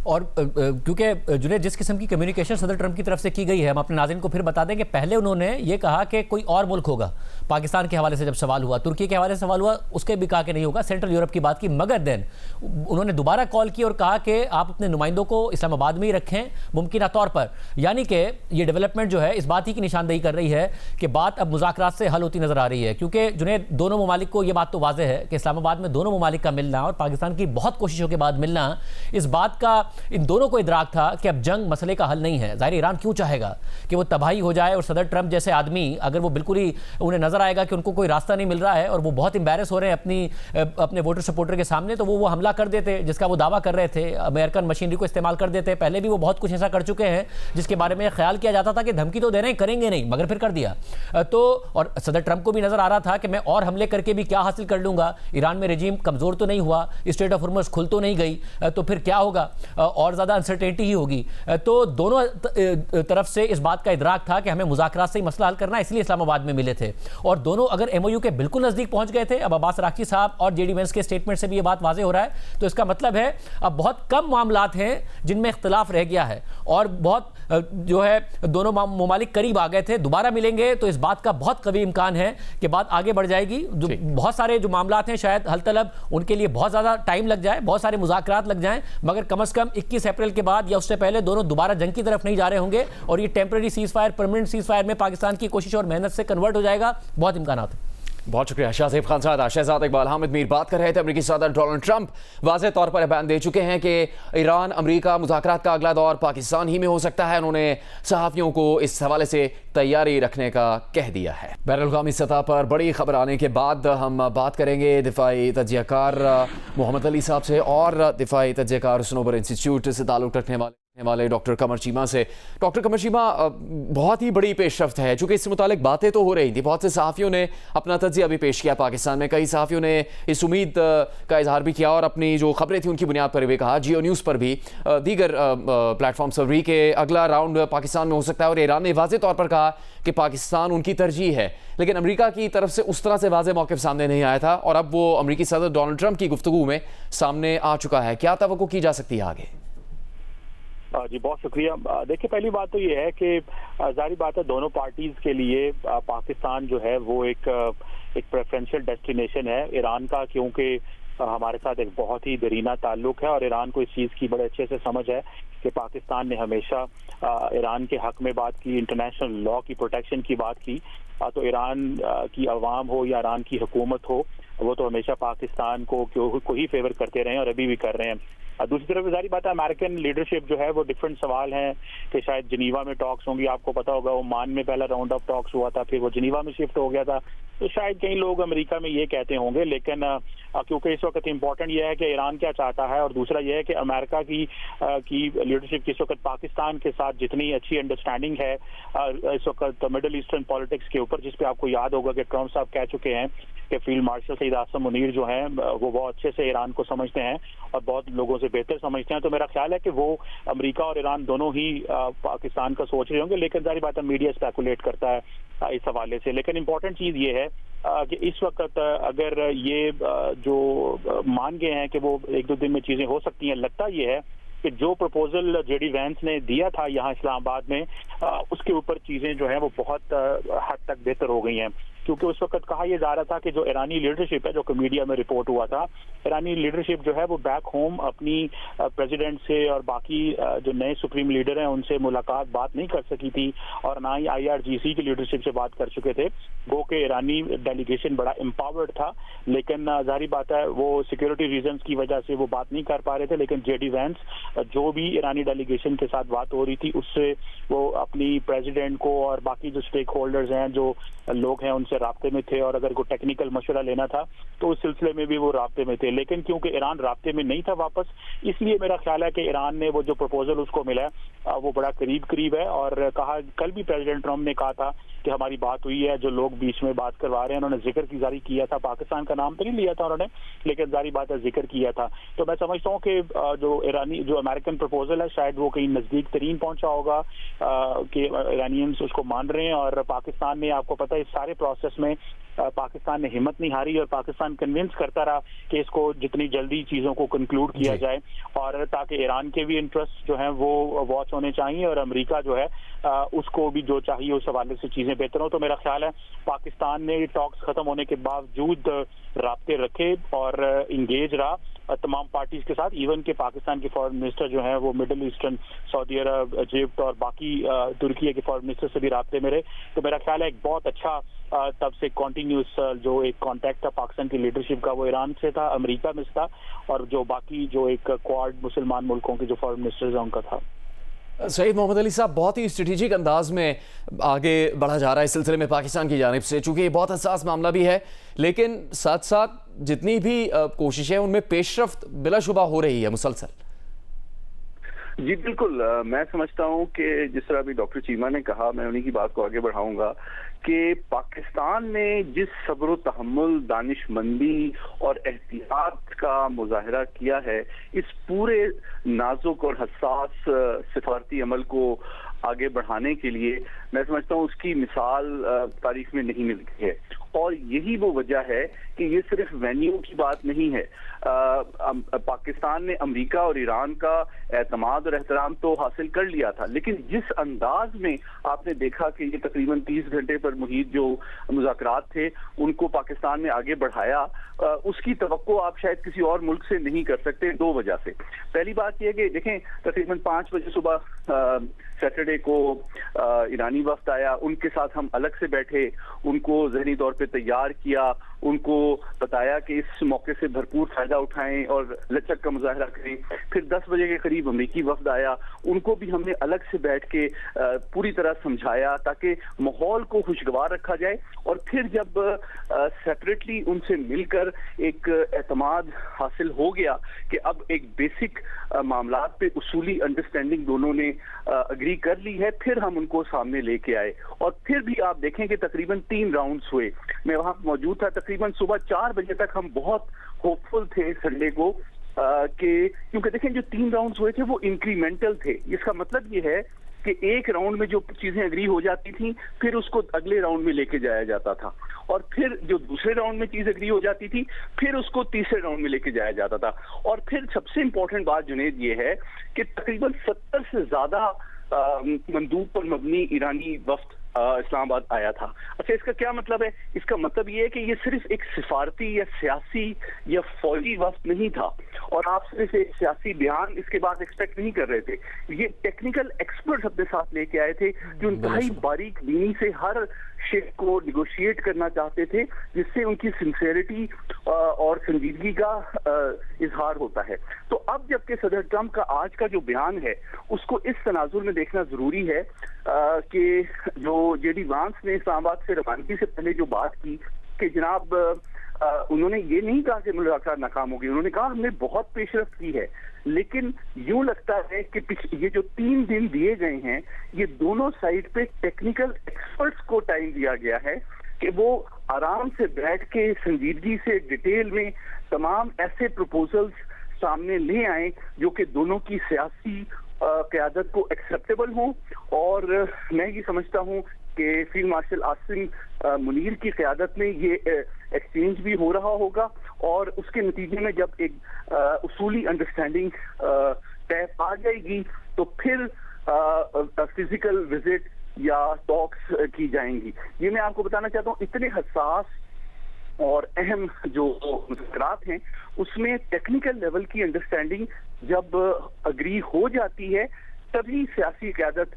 और क्योंकि जुनैद जिस किस्म की कम्युनिकेशन सदर ट्रंप की तरफ से की गई है, हम अपने नाज़रीन को फिर बता दें कि पहले उन्होंने ये कहा कि कोई और मुल्क होगा। पाकिस्तान के हवाले से जब सवाल हुआ, तुर्की के हवाले से सवाल हुआ, उसके भी कहा कि नहीं होगा, सेंट्रल यूरोप की बात की। मगर देन उन्होंने दोबारा कॉल की और कहा कि आप अपने नुमाइंदों को इस्लामाबाद में ही रखें मुमकिन तौर पर। यानी कि ये डेवलपमेंट जो है इस बात ही की निशानदेही कर रही है कि बात अब मुज़ाकरात से हल होती नजर आ रही है, क्योंकि जुनैद दोनों ममालिक को यह बात तो वाज़ेह है कि इस्लामाबाद में दोनों ममालिक का मिलना और पाकिस्तान की बहुत कोशिशों के बाद मिलना, इस बात का इन दोनों को इदराक था कि अब जंग मसले का हल नहीं है। ज़ाहिर ईरान क्यों चाहेगा कि वो तबाही हो जाए, और सदर ट्रंप जैसे आदमी अगर वो बिल्कुल ही उन्हें नजर आएगा कि उनको कोई रास्ता नहीं मिल रहा है और वो बहुत एम्बैरेस हो रहे हैं अपने वोटर सपोर्टर के सामने, तो वो हमला कर देते जिसका वो दावा कर रहे थे, अमेरिकन मशीनरी को इस्तेमाल कर देते। पहले भी वो बहुत कुछ ऐसा कर चुके हैं जिसके बारे में ख्याल किया जाता था कि धमकी तो दे रहे हैं, करेंगे नहीं, मगर फिर कर दिया। तो और सदर ट्रंप को भी नजर आ रहा था कि मैं और हमले करके भी क्या हासिल कर लूंगा, ईरान में रजीम कमजोर तो नहीं हुआ, स्ट्रेट ऑफ हॉर्मुज़ खुल तो नहीं गई, तो फिर क्या होगा, और ज्यादा अनसर्टेनिटी ही होगी। तो दोनों तरफ से इस बात का इदराक था कि हमें मुज़ाकरात से ही मसला हल करना है, इसलिए इस्लामाबाद में मिले थे। और दोनों अगर एमओयू के बिल्कुल नजदीक पहुंच गए थे, अब अब्बास अराक्ची साहब और जेडी वेंस के स्टेटमेंट से भी ये बात वाज़ेह हो रहा है, तो इसका मतलब है अब बहुत कम मामलात हैं जिनमें इख्तिलाफ रह गया है, और बहुत जो है दोनों ममालिक करीब आ गए थे, दोबारा मिलेंगे तो इस बात का बहुत कभी इम्कान है कि बात आगे बढ़ जाएगी। जो बहुत सारे जो मामलात हैं शायद हल तलब, उनके लिए बहुत ज़्यादा टाइम लग जाए, बहुत सारे मुज़ाकरात लग जाएं, मगर कम से कम 21 अप्रैल के बाद या उससे पहले दोनों दोबारा जंग की तरफ नहीं जा रहे होंगे, और ये temporary cease fire permanent cease fire में पाकिस्तान की कोशिश और मेहनत से कन्वर्ट हो जाएगा। बहुत इम्कानात है। बहुत शुक्रिया शाहज़ेब खान साहब। शहजाद इकबाल हामिद मीर बात कर रहे थे। अमेरिकी सदर डोनाल्ड ट्रंप वाज़ेह तौर पर बयान दे चुके हैं कि ईरान अमेरिका मुज़ाकरात का अगला दौर पाकिस्तान ही में हो सकता है। उन्होंने सहाफ़ियों को इस हवाले से तैयारी रखने का कह दिया है। बैनुल-अक़वामी सतह पर बड़ी खबर आने के बाद हम बात करेंगे दिफाई तज्ज़ियाकार मोहम्मद अली साहब से और दिफाई तज्ज़ियाकार सनोबर इंस्टीट्यूट से ताल्लुक़ रखने वाले डॉक्टर कमर चीमा से। डॉक्टर कमर चीमा, बहुत ही बड़ी पेशरफ्त है, चूँकि इससे मुतालिक बातें तो हो रही थी, बहुत से सहाफ़ियों ने अपना तज्ज़िया भी पेश किया पाकिस्तान में, कई सहाफ़ियों ने इस उम्मीद का इजहार भी किया और अपनी जो खबरें थी उनकी बुनियाद पर भी कहा, जियो न्यूज़ पर भी, दीगर प्लेटफॉर्म्स पर भी, कि अगला राउंड पाकिस्तान में हो सकता है। और ईरान ने वाज़ेह तौर पर कहा कि पाकिस्तान उनकी तरजीह है, लेकिन अमेरिका की तरफ से उस तरह से वाज़ेह मौक़िफ़ सामने नहीं आया था, और अब वो अमेरिकी सदर डोनाल्ड ट्रंप की गुफ्तगू में सामने आ चुका है। क्या तवक्को की जा सकती है आगे? जी बहुत शुक्रिया। देखिए, पहली बात तो ये है कि जाहिर बात है दोनों पार्टीज के लिए पाकिस्तान जो है वो एक प्रेफरेंशियल डेस्टिनेशन है ईरान का, क्योंकि हमारे साथ एक बहुत ही दरीना ताल्लुक है और ईरान को इस चीज़ की बड़े अच्छे से समझ है कि पाकिस्तान ने हमेशा ईरान के हक में बात की, इंटरनेशनल लॉ की प्रोटेक्शन की बात की। तो ईरान की अवाम हो या ईरान की हुकूमत हो, वो तो हमेशा पाकिस्तान को ही फेवर करते रहे और अभी भी कर रहे हैं। दूसरी तरफ जारी बात है, अमेरिकन लीडरशिप जो है वो डिफरेंट सवाल हैं कि शायद जिनीवा में टॉक्स होंगी, आपको पता होगा ओमान में पहला राउंड ऑफ टॉक्स हुआ था, फिर वो जिनीवा में शिफ्ट हो गया था, तो शायद कई लोग अमेरिका में ये कहते होंगे। लेकिन क्योंकि इस वक्त इम्पोर्टेंट ये है कि ईरान क्या चाहता है, और दूसरा ये है कि अमेरिका की लीडरशिप की इस वक्त पाकिस्तान के साथ जितनी अच्छी अंडरस्टैंडिंग है इस वक्त मिडल ईस्टर्न पॉलिटिक्स के ऊपर, जिसपे आपको याद होगा कि ट्रंप साहब कह चुके हैं कि फील्ड मार्शल सईद आसम मुनीर जो हैं वो बहुत अच्छे से ईरान को समझते हैं और बहुत लोगों से बेहतर समझते हैं। तो मेरा ख्याल है कि वो अमेरिका और ईरान दोनों ही पाकिस्तान का सोच रहे होंगे, लेकिन जारी बात है मीडिया स्पेकुलेट करता है इस हवाले से। लेकिन इंपॉर्टेंट चीज़ ये है कि इस वक्त अगर ये जो मान गए हैं कि वो एक दो दिन में चीज़ें हो सकती हैं, लगता ये है कि जो प्रपोजल जेडी वैंस ने दिया था यहाँ इस्लामाबाद में, उसके ऊपर चीज़ें जो हैं वो बहुत हद तक बेहतर हो गई हैं, क्योंकि उस वक्त कहा यह जा रहा था कि जो ईरानी लीडरशिप है, जो कि मीडिया में रिपोर्ट हुआ था, ईरानी लीडरशिप जो है वो बैक होम अपनी प्रेसिडेंट से और बाकी जो नए सुप्रीम लीडर हैं उनसे बात नहीं कर सकी थी, और ना ही IRGC की लीडरशिप से बात कर चुके थे। वो कि ईरानी डेलीगेशन बड़ा एम्पावर्ड था, लेकिन जाहिर बात है वो सिक्योरिटी रीजंस की वजह से वो बात नहीं कर पा रहे थे। लेकिन जेडी वैंस जो भी ईरानी डेलीगेशन के साथ बात हो रही थी, उससे वो अपनी प्रेसिडेंट को और बाकी जो स्टेक होल्डर्स हैं, जो लोग हैं, उनसे राब्ते में थे, और अगर कोई टेक्निकल मशवरा लेना था तो उस सिलसिले में भी वो राब्ते में थे। लेकिन क्योंकि ईरान राब्ते में नहीं था वापस, इसलिए मेरा ख्याल है कि ईरान ने वो जो प्रपोजल उसको मिला है वो बड़ा करीब है। और कहा, कल भी प्रेसिडेंट ट्रंप ने कहा था कि हमारी बात हुई है, जो लोग बीच में बात करवा रहे हैं उन्होंने जिक्र की जारी किया था, पाकिस्तान का नाम तो नहीं लिया था उन्होंने, लेकिन जारी बात है जिक्र किया था। तो मैं समझता हूँ कि जो अमेरिकन प्रपोजल है शायद वो कहीं नजदीक तरीन पहुंचा होगा कि ईरानियंस उसको मान रहे हैं, और पाकिस्तान ने, आपको पता है, इस सारे प्रोसेस में पाकिस्तान ने हिम्मत नहीं हारी और पाकिस्तान कन्विंस करता रहा कि इसको जितनी जल्दी चीज़ों को कंक्लूड किया जाए, और ताकि ईरान के भी इंटरेस्ट जो हैं वो वॉच होने चाहिए और अमेरिका जो है उसको भी जो चाहिए उस हवाले से चीज़ें बेहतर हो। तो मेरा ख्याल है पाकिस्तान ने टॉक्स खत्म होने के बावजूद राब्ते रखे और इंगेज रहा, तमाम पार्टीज के साथ, इवन के पाकिस्तान के फॉरेन मिनिस्टर जो हैं वो मिडिल ईस्टर्न, सऊदी अरब, इजिप्ट और बाकी तुर्की के फॉरेन मिनिस्टर से भी राब्ते में रहे। तो मेरा ख्याल है एक बहुत अच्छा तब से कॉन्टिन्यूस जो एक कांटेक्ट था पाकिस्तान की लीडरशिप का, वो ईरान से था, अमेरिका में था, और जो बाकी जो एक क्वाड मुसलमान मुल्कों के जो फॉरेन मिनिस्टर्स हैं उनका था। सईद मोहम्मद अली साहब, बहुत ही स्ट्रेटेजिक अंदाज में आगे बढ़ा जा रहा है इस सिलसिले में पाकिस्तान की जानिब से, चूंकि ये बहुत हसास मामला भी है, लेकिन साथ साथ जितनी भी कोशिशें हैं उनमें पेशरफ्त बिलाशुबा हो रही है मुसलसल। जी बिल्कुल, मैं समझता हूं कि जिस तरह अभी डॉक्टर चीमा ने कहा, मैं उन्हीं की बात को आगे बढ़ाऊंगा कि पाकिस्तान ने जिस सब्र तहम्मुल, दानिशमंदी और एहतियात का मुजाहरा किया है, इस पूरे नाजुक और हसास सिफारती अमल को आगे बढ़ाने के लिए, मैं समझता हूं उसकी मिसाल तारीख में नहीं मिलती है। और यही वो वजह है कि ये सिर्फ वेन्यू की बात नहीं है। पाकिस्तान ने अमेरिका और ईरान का एतमाद और एहतराम तो हासिल कर लिया था, लेकिन जिस अंदाज में आपने देखा कि ये तकरीबन 30 घंटे पर मुहित जो मुज़ाकरात थे उनको पाकिस्तान ने आगे बढ़ाया, उसकी तवक्को आप शायद किसी और मुल्क से नहीं कर सकते, दो वजह से। पहली बात यह कि देखें, तकरीबन 5 बजे सुबह सैटरडे को ईरानी वफ्द आया, उनके साथ हम अलग से बैठे, उनको ज़हनी तौर पे तैयार किया, उनको बताया कि इस मौके से भरपूर फायदा उठाएं और लचक का मुजाहरा करें। फिर 10 बजे के करीब अमेरिकी वफ्द आया, उनको भी हमने अलग से बैठ के पूरी तरह समझाया ताकि माहौल को खुशगवार रखा जाए। और फिर जब सेपरेटली उनसे मिलकर एक एतमाद हासिल हो गया कि अब एक बेसिक मामलात पे उसूली अंडरस्टैंडिंग दोनों ने अग्री कर ली है, फिर हम उनको सामने लेके आए। और फिर भी आप देखें कि तकरीबन 3 राउंड्स हुए, मैं वहां मौजूद था। तकरीबन सुबह 4 बजे तक हम बहुत होपफुल थे संडे को कि, क्योंकि देखें जो 3 राउंड्स हुए थे वो इंक्रीमेंटल थे। इसका मतलब ये है कि एक राउंड में जो चीजें अग्री हो जाती थी, फिर उसको अगले राउंड में लेके जाया जाता था, और फिर जो दूसरे राउंड में चीज अग्री हो जाती थी, फिर उसको तीसरे राउंड में लेके जाया जाता था। और फिर सबसे इंपॉर्टेंट बात जुनेद ये है कि तकरीबन 70 से ज्यादा मंदूब पर मबनी ईरानी वफ्द इस्लामाबाद आया था। अच्छा, इसका क्या मतलब है? इसका मतलब ये है कि ये सिर्फ एक सिफारती या सियासी या फौजी वफ्द नहीं था, और आप सिर्फ एक सियासी बयान इसके बाद एक्सपेक्ट नहीं कर रहे थे। ये टेक्निकल एक्सपर्ट अपने साथ लेके आए थे जो इंतहाई बारीक बीनी से हर शेख को निगोशिएट करना चाहते थे, जिससे उनकी सिंसियरिटी और संजीदगी का इजहार होता है। तो अब जबकि सदर ट्रंप का आज का जो बयान है उसको इस तनाजुर में देखना जरूरी है कि जो जेडी वांस ने इस्लामाबाद से रवानगी से पहले जो बात की कि जनाब उन्होंने ये नहीं कहा कि मुलाकात नाकाम होगी, उन्होंने कहा हमने बहुत पेशरफ्त की है, लेकिन यूं लगता है कि ये जो 3 दिन दिए गए हैं, ये दोनों साइड पे टेक्निकल एक्सपर्ट्स को टाइम दिया गया है कि वो आराम से बैठ के संजीदगी से डिटेल में तमाम ऐसे प्रपोजल्स सामने ले आए जो कि दोनों की सियासी क़यादत को एक्सेप्टेबल हो। और मैं ये समझता हूँ कि फील्ड मार्शल आसिम मुनीर की क़यादत में ये एक्सचेंज भी हो रहा होगा, और उसके नतीजे में जब एक उसूली अंडरस्टैंडिंग तय आ जाएगी तो फिर फिजिकल विजिट या टॉक्स की जाएंगी। ये मैं आपको बताना चाहता हूँ, इतने हसास और अहम जो मुज़ाकरात हैं उसमें टेक्निकल लेवल की अंडरस्टैंडिंग जब अग्री हो जाती है तभी सियासी क़यादत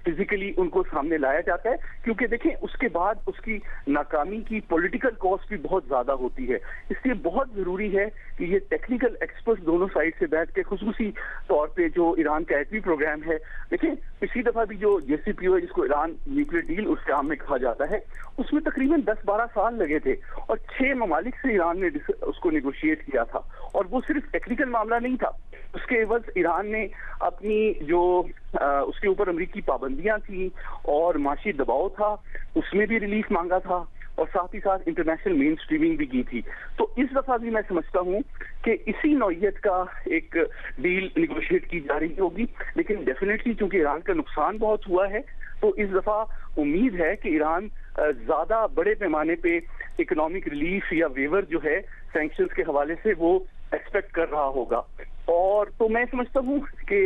फिजिकली उनको सामने लाया जाता है, क्योंकि देखें उसके बाद उसकी नाकामी की पॉलिटिकल कॉस्ट भी बहुत ज्यादा होती है। इसलिए बहुत जरूरी है कि ये टेक्निकल एक्सपर्ट दोनों साइड से बैठ के, खुसूसी तौर पे जो ईरान का एटमी प्रोग्राम है, देखें पिछली दफा भी जो JCPOA जिसको ईरान न्यूक्लियर डील उस काम में कहा जाता है, उसमें तकरीबन 10-12 साल लगे थे और 6 ममालिक से ईरान ने उसको निगोशिएट किया था। और वो सिर्फ टेक्निकल मामला नहीं था, उसके एवज ईरान ने अपनी जो उसके ऊपर अमेरिकी पाबंदियां थी और माशी दबाव था, उसमें भी रिलीफ मांगा था, और साथ ही साथ इंटरनेशनल मेन स्ट्रीमिंग भी की थी। तो इस दफा भी मैं समझता हूं कि इसी नौइयत का एक डील निगोशिएट की जा रही होगी, लेकिन डेफिनेटली चूंकि ईरान का नुकसान बहुत हुआ है तो इस दफा उम्मीद है कि ईरान ज्यादा बड़े पैमाने पे इकोनॉमिक रिलीफ या वेवर जो है सैंक्शंस के हवाले से वो एक्सपेक्ट कर रहा होगा। और तो मैं समझता हूँ कि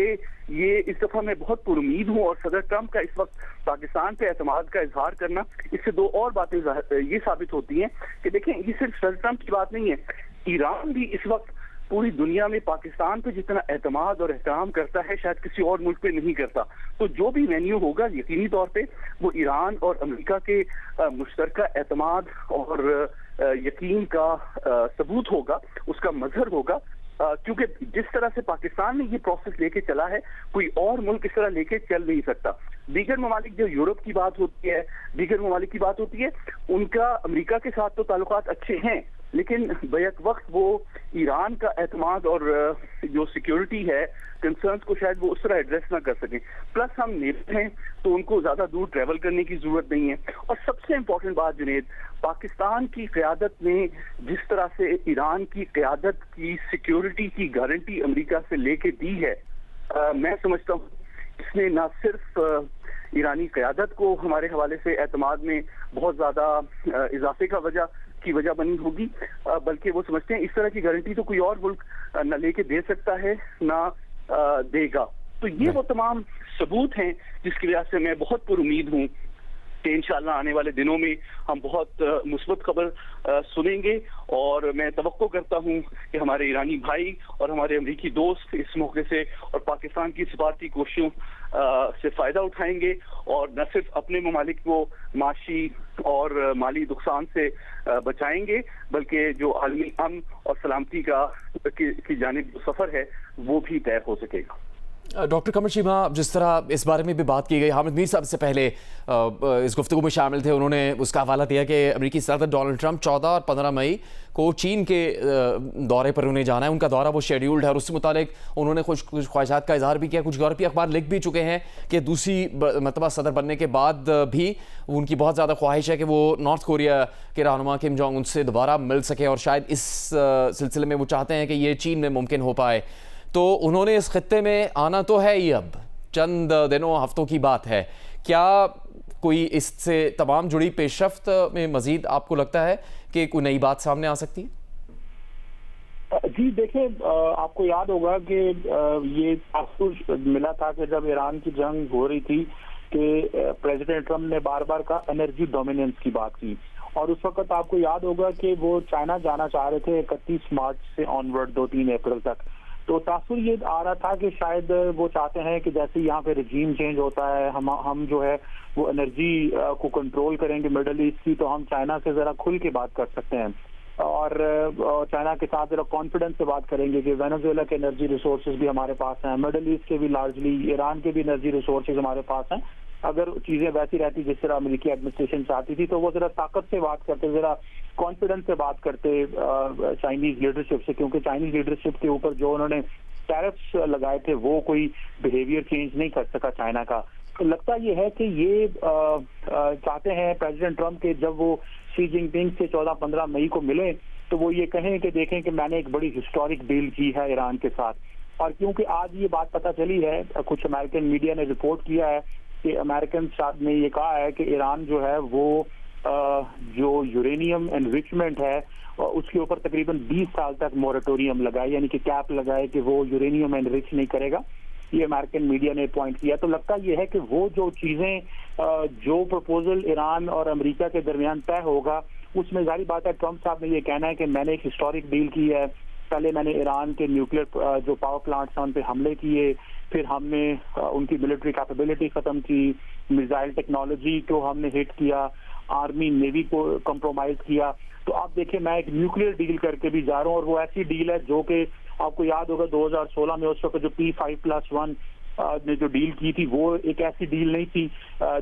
ये इस दफा मैं बहुत पुरुमीद हूँ, और सदर ट्रंप का इस वक्त पाकिस्तान पे एतमाद का इजहार करना, इससे 2 और बातें ये साबित होती हैं कि देखें ये सिर्फ सदर ट्रंप की बात नहीं है, ईरान भी इस वक्त पूरी दुनिया में पाकिस्तान पे जितना एतमाद और एहतराम करता है शायद किसी और मुल्क पे नहीं करता। तो जो भी वेन्यू होगा यकीनी तौर पे वो ईरान और अमेरिका के मुश्तरका एतमाद और यकीन का सबूत होगा, उसका मजहर होगा। क्योंकि जिस तरह से पाकिस्तान ने ये प्रोसेस लेके चला है कोई और मुल्क इस तरह लेके चल नहीं सकता। दीगर ममालिक, जो यूरोप की बात होती है, दीगर ममालिक की बात होती है, उनका अमेरिका के साथ तो ताल्लुकात अच्छे हैं, लेकिन बैक वक्त वो ईरान का एतमाद और जो सिक्योरिटी है, कंसर्न्स को शायद वो उस तरह एड्रेस ना कर सकें। प्लस हम नेबर हैं तो उनको ज्यादा दूर ट्रेवल करने की जरूरत नहीं है। और सबसे इम्पोर्टेंट बात जुनेद, पाकिस्तान की क़यादत ने जिस तरह से ईरान की क़यादत की सिक्योरिटी की गारंटी अमेरिका से लेके दी है, मैं समझता हूँ इसने ना सिर्फ ईरानी क़यादत को हमारे हवाले से एतमाद में बहुत ज्यादा इजाफे की वजह बनी होगी, बल्कि वो समझते हैं इस तरह की गारंटी तो कोई और मुल्क न लेके दे सकता है ना देगा। तो ये वो तमाम सबूत हैं जिसकी वजह से मैं बहुत पुरुमीद हूँ कि इंशाअल्लाह आने वाले दिनों में हम बहुत मुस्बत खबर सुनेंगे। और मैं तवक्को करता हूँ कि हमारे ईरानी भाई और हमारे अमरीकी दोस्त इस मौके से और पाकिस्तान की सफारती कोशिशों से फ़ायदा उठाएंगे और न सिर्फ अपने ममालिक को माशी और माली नुकसान से बचाएंगे, बल्कि जो आलमी अमन और सलामती की जानिब जो सफ़र है वो भी तय हो सकेगा। डॉक्टर कमर चीमा, जिस तरह इस बारे में भी बात की गई, हामिद मीर साहब से पहले इस गुफ्तगू में शामिल थे, उन्होंने उसका हवाला दिया कि अमेरिकी सदर डोनाल्ड ट्रंप 14 और 15 मई को चीन के दौरे पर उन्हें जाना है। उनका दौरा वो शेड्यूल्ड है और उससे मुतालिक उन्होंने कुछ ख्वाहिशात का इजहार भी किया। कुछ यूरोपीय अखबार लिख भी चुके हैं कि दूसरी मरतबा सदर बनने के बाद भी उनकी बहुत ज़्यादा ख्वाहिश है कि वो नॉर्थ कोरिया के रहनुमा किम जोंग उन से दोबारा मिल सकें और शायद इस सिलसिले में वो चाहते हैं कि ये चीन में मुमकिन हो पाए। तो उन्होंने इस खित्ते में आना तो है ही, अब चंद दिनों हफ्तों की बात है। क्या कोई इससे तमाम जुड़ी पेशरफ्त में मजीद आपको लगता है कि कोई नई बात सामने आ सकती है? जी देखिए, आपको याद होगा कि ये आपको मिला था कि जब ईरान की जंग हो रही थी कि प्रेसिडेंट ट्रंप ने बार बार का एनर्जी डोमिनेंस की बात की और उस वक्त आपको याद होगा कि वो चाइना जाना चाह रहे थे 31 मार्च से ऑनवर्ड 2-3 अप्रैल तक। तो तासुर ये आ रहा था कि शायद वो चाहते हैं कि जैसे यहाँ पे रजीम चेंज होता है, हम जो है वो एनर्जी को कंट्रोल करेंगे मिडल ईस्ट की, तो हम चाइना से जरा खुल के बात कर सकते हैं और चाइना के साथ जरा कॉन्फिडेंस से बात करेंगे कि वेनेजुएला के एनर्जी रिसोर्सेज भी हमारे पास हैं, मिडल ईस्ट के भी लार्जली ईरान के भी एनर्जी रिसोर्सेज हमारे पास हैं। अगर चीजें वैसी रहती जिस तरह अमेरिकी एडमिनिस्ट्रेशन चाहती थी तो वो जरा ताकत से बात करते, जरा कॉन्फिडेंस से बात करते चाइनीज लीडरशिप से, क्योंकि चाइनीज लीडरशिप के ऊपर जो उन्होंने टैरिफ्स लगाए थे वो कोई बिहेवियर चेंज नहीं कर सका चाइना का। तो लगता ये है कि ये चाहते हैं प्रेसिडेंट ट्रंप के जब वो शी जिनपिंग से 14-15 मई को मिले तो वो ये कहें कि देखें कि मैंने एक बड़ी हिस्टोरिक डील की है ईरान के साथ। और क्योंकि आज ये बात पता चली है, कुछ अमेरिकन मीडिया ने रिपोर्ट किया है कि अमेरिकन साथ ने ये कहा है कि ईरान जो है वो जो यूरेनियम एनरिचमेंट है उसके ऊपर तकरीबन 20 साल तक मोरेटोरियम लगाए, यानी कि कैप लगाए कि वो यूरेनियम एनरिच नहीं करेगा। ये अमेरिकन मीडिया ने पॉइंट किया। तो लगता ये है कि वो जो चीजें जो प्रपोजल ईरान और अमेरिका के दरमियान तय होगा उसमें जारी बात है ट्रंप साहब ने ये कहना है कि मैंने एक हिस्टोरिक डील की है, पहले मैंने ईरान के न्यूक्लियर जो पावर प्लांट्स हैं उन पे हमले किए, फिर हमने उनकी मिलिट्री कैपेबिलिटी खत्म की, मिसाइल टेक्नोलॉजी को हमने हिट किया, आर्मी नेवी को कंप्रोमाइज किया। तो आप देखिए मैं एक न्यूक्लियर डील करके भी जा रहा हूँ और वो ऐसी डील है जो कि आपको याद होगा 2016 में उस वक्त जो P5+1 ने जो डील की थी वो एक ऐसी डील नहीं थी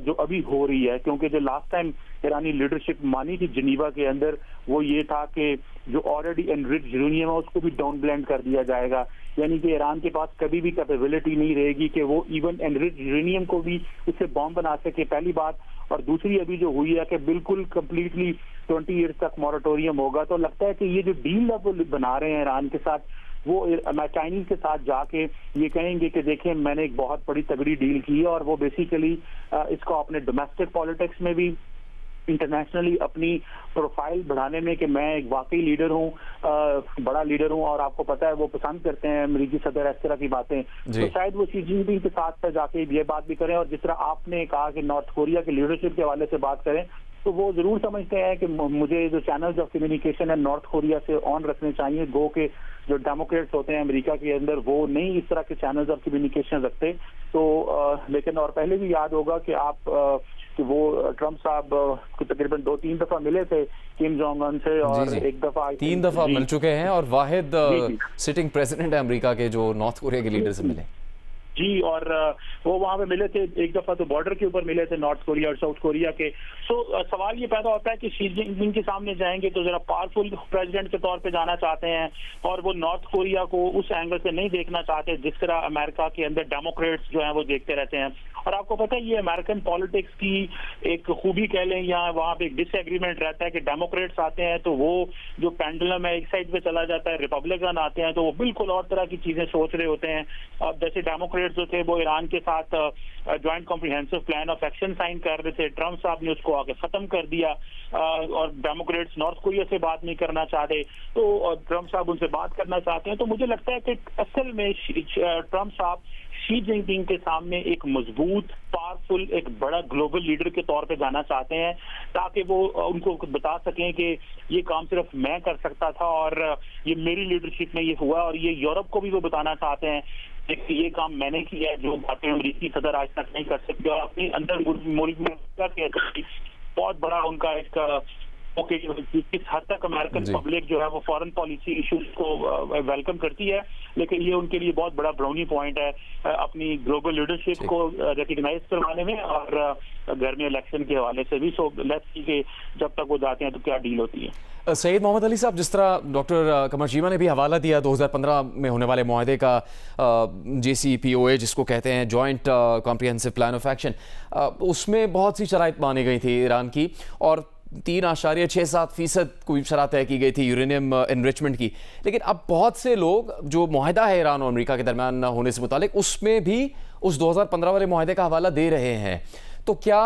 जो अभी हो रही है, क्योंकि जो लास्ट टाइम ईरानी लीडरशिप मानी थी जिनीवा के अंदर वो ये था कि जो ऑलरेडी एनरिच यूरेनियम है उसको भी डाउन ब्लेंड कर दिया जाएगा, यानी कि ईरान के पास कभी भी कैपेबिलिटी नहीं रहेगी कि वो इवन एनरिच यूरेनियम को भी उससे बॉम्ब बना सके, पहली बात। और दूसरी अभी जो हुई है कि बिल्कुल कंप्लीटली 20 ईयर्स तक मॉरेटोरियम होगा। तो लगता है कि ये जो डील अब वो बना रहे हैं ईरान के साथ वो चाइनीज के साथ जाके ये कहेंगे कि देखें मैंने एक बहुत बड़ी तगड़ी डील की है और वो बेसिकली इसको अपने डोमेस्टिक पॉलिटिक्स में भी इंटरनेशनली अपनी प्रोफाइल बढ़ाने में कि मैं एक वाकई लीडर हूँ, बड़ा लीडर हूँ और आपको पता है वो पसंद करते हैं अमेरिकी सदर इस तरह की बातें। तो शायद वो शी जिनपिंग के साथ जाके ये बात भी करें और जिस तरह आपने कहा कि नॉर्थ कोरिया के लीडरशिप के हवाले से बात करें तो वो जरूर समझते हैं कि मुझे जो चैनल्स ऑफ कम्युनिकेशन है नॉर्थ कोरिया से ऑन रखने चाहिए। गो के जो डेमोक्रेट्स होते हैं अमेरिका के अंदर वो नहीं इस तरह के चैनल्स ऑफ कम्युनिकेशन रखते। तो लेकिन और पहले भी याद होगा कि कि वो ट्रम्प साहब तकरीबन 2-3 दफा मिले थे किम जोंग उन से, और एक दफा 3 दफा मिल चुके हैं, और वाहिद सिटिंग प्रेसिडेंट है अमेरिका के जो नॉर्थ कोरिया के लीडर से मिले जी। और वो वहां पे मिले थे, एक दफा तो बॉर्डर के ऊपर मिले थे नॉर्थ कोरिया और साउथ कोरिया के। सो सवाल ये पैदा होता है कि शी जिनपिंग के सामने जाएंगे तो जरा पावरफुल प्रेसिडेंट के तौर पे जाना चाहते हैं, और वो नॉर्थ कोरिया को उस एंगल से नहीं देखना चाहते जिस तरह अमेरिका के अंदर डेमोक्रेट्स जो हैं वो देखते रहते हैं। और आपको पता है ये अमेरिकन पॉलिटिक्स की एक खूबी कह लें, या वहां पे एक डिसएग्रीमेंट रहता है कि डेमोक्रेट्स आते हैं तो वो जो पेंडुलम है एक साइड पे चला जाता है, रिपब्लिकन आते हैं तो वो बिल्कुल और तरह की चीजें सोच रहे होते हैं। अब जैसे डेमोक्रेट्स जो थे वो ईरान के साथ joint comprehensive plan of action sign कर रहे थे, ट्रम्प साहब ने उसको आगे खत्म कर दिया, और डेमोक्रेट्स नॉर्थ कोरिया से बात नहीं करना चाहते, तो ट्रम्प साहब उनसे बात करना चाहते हैं। तो मुझे लगता है कि असल में ट्रम्प साहब शी जिनपिंग के सामने एक मजबूत पावरफुल एक बड़ा ग्लोबल लीडर के तौर पे जाना चाहते हैं, ताकि वो उनको बता सकें कि ये काम सिर्फ मैं कर सकता था और ये मेरी लीडरशिप में ये हुआ, और ये यूरोप को भी वो बताना चाहते हैं कि ये काम मैंने किया है जो बातें अमेरिकी सदर आज तक नहीं कर सकते। और अपने अंदर मुल्क में बहुत बड़ा उनका एक किस हद तक अमेरिकन पब्लिक जो है वो फॉरेन पॉलिसी इश्यूज को वेलकम करती है, लेकिन ये उनके लिए बहुत बड़ा ब्राउनी पॉइंट है अपनी ग्लोबल लीडरशिप को रिकग्नाइज करवाने में और घर में इलेक्शन के हवाले से भी। सो लेट्स सी कि जब तक वो जाते हैं तो क्या डील होती है। सैयद मोहम्मद अली साहब, जिस तरह डॉक्टर कमर चीमा ने भी हवाला दिया 2015 में होने वाले मुआहदे का, JCPOA जिसको कहते हैं joint comprehensive plan of action, उसमें बहुत सी शराइत मानी गई थी ईरान की, और 3.67% कोई शरह तय की गई थी यूरेनियम एनरिचमेंट की। लेकिन अब बहुत से लोग जो मुआहदा है ईरान और अमेरिका के दरमियान होने से मुतालिक, उसमें भी उस 2015 वाले मुआहदे का हवाला दे रहे हैं। तो क्या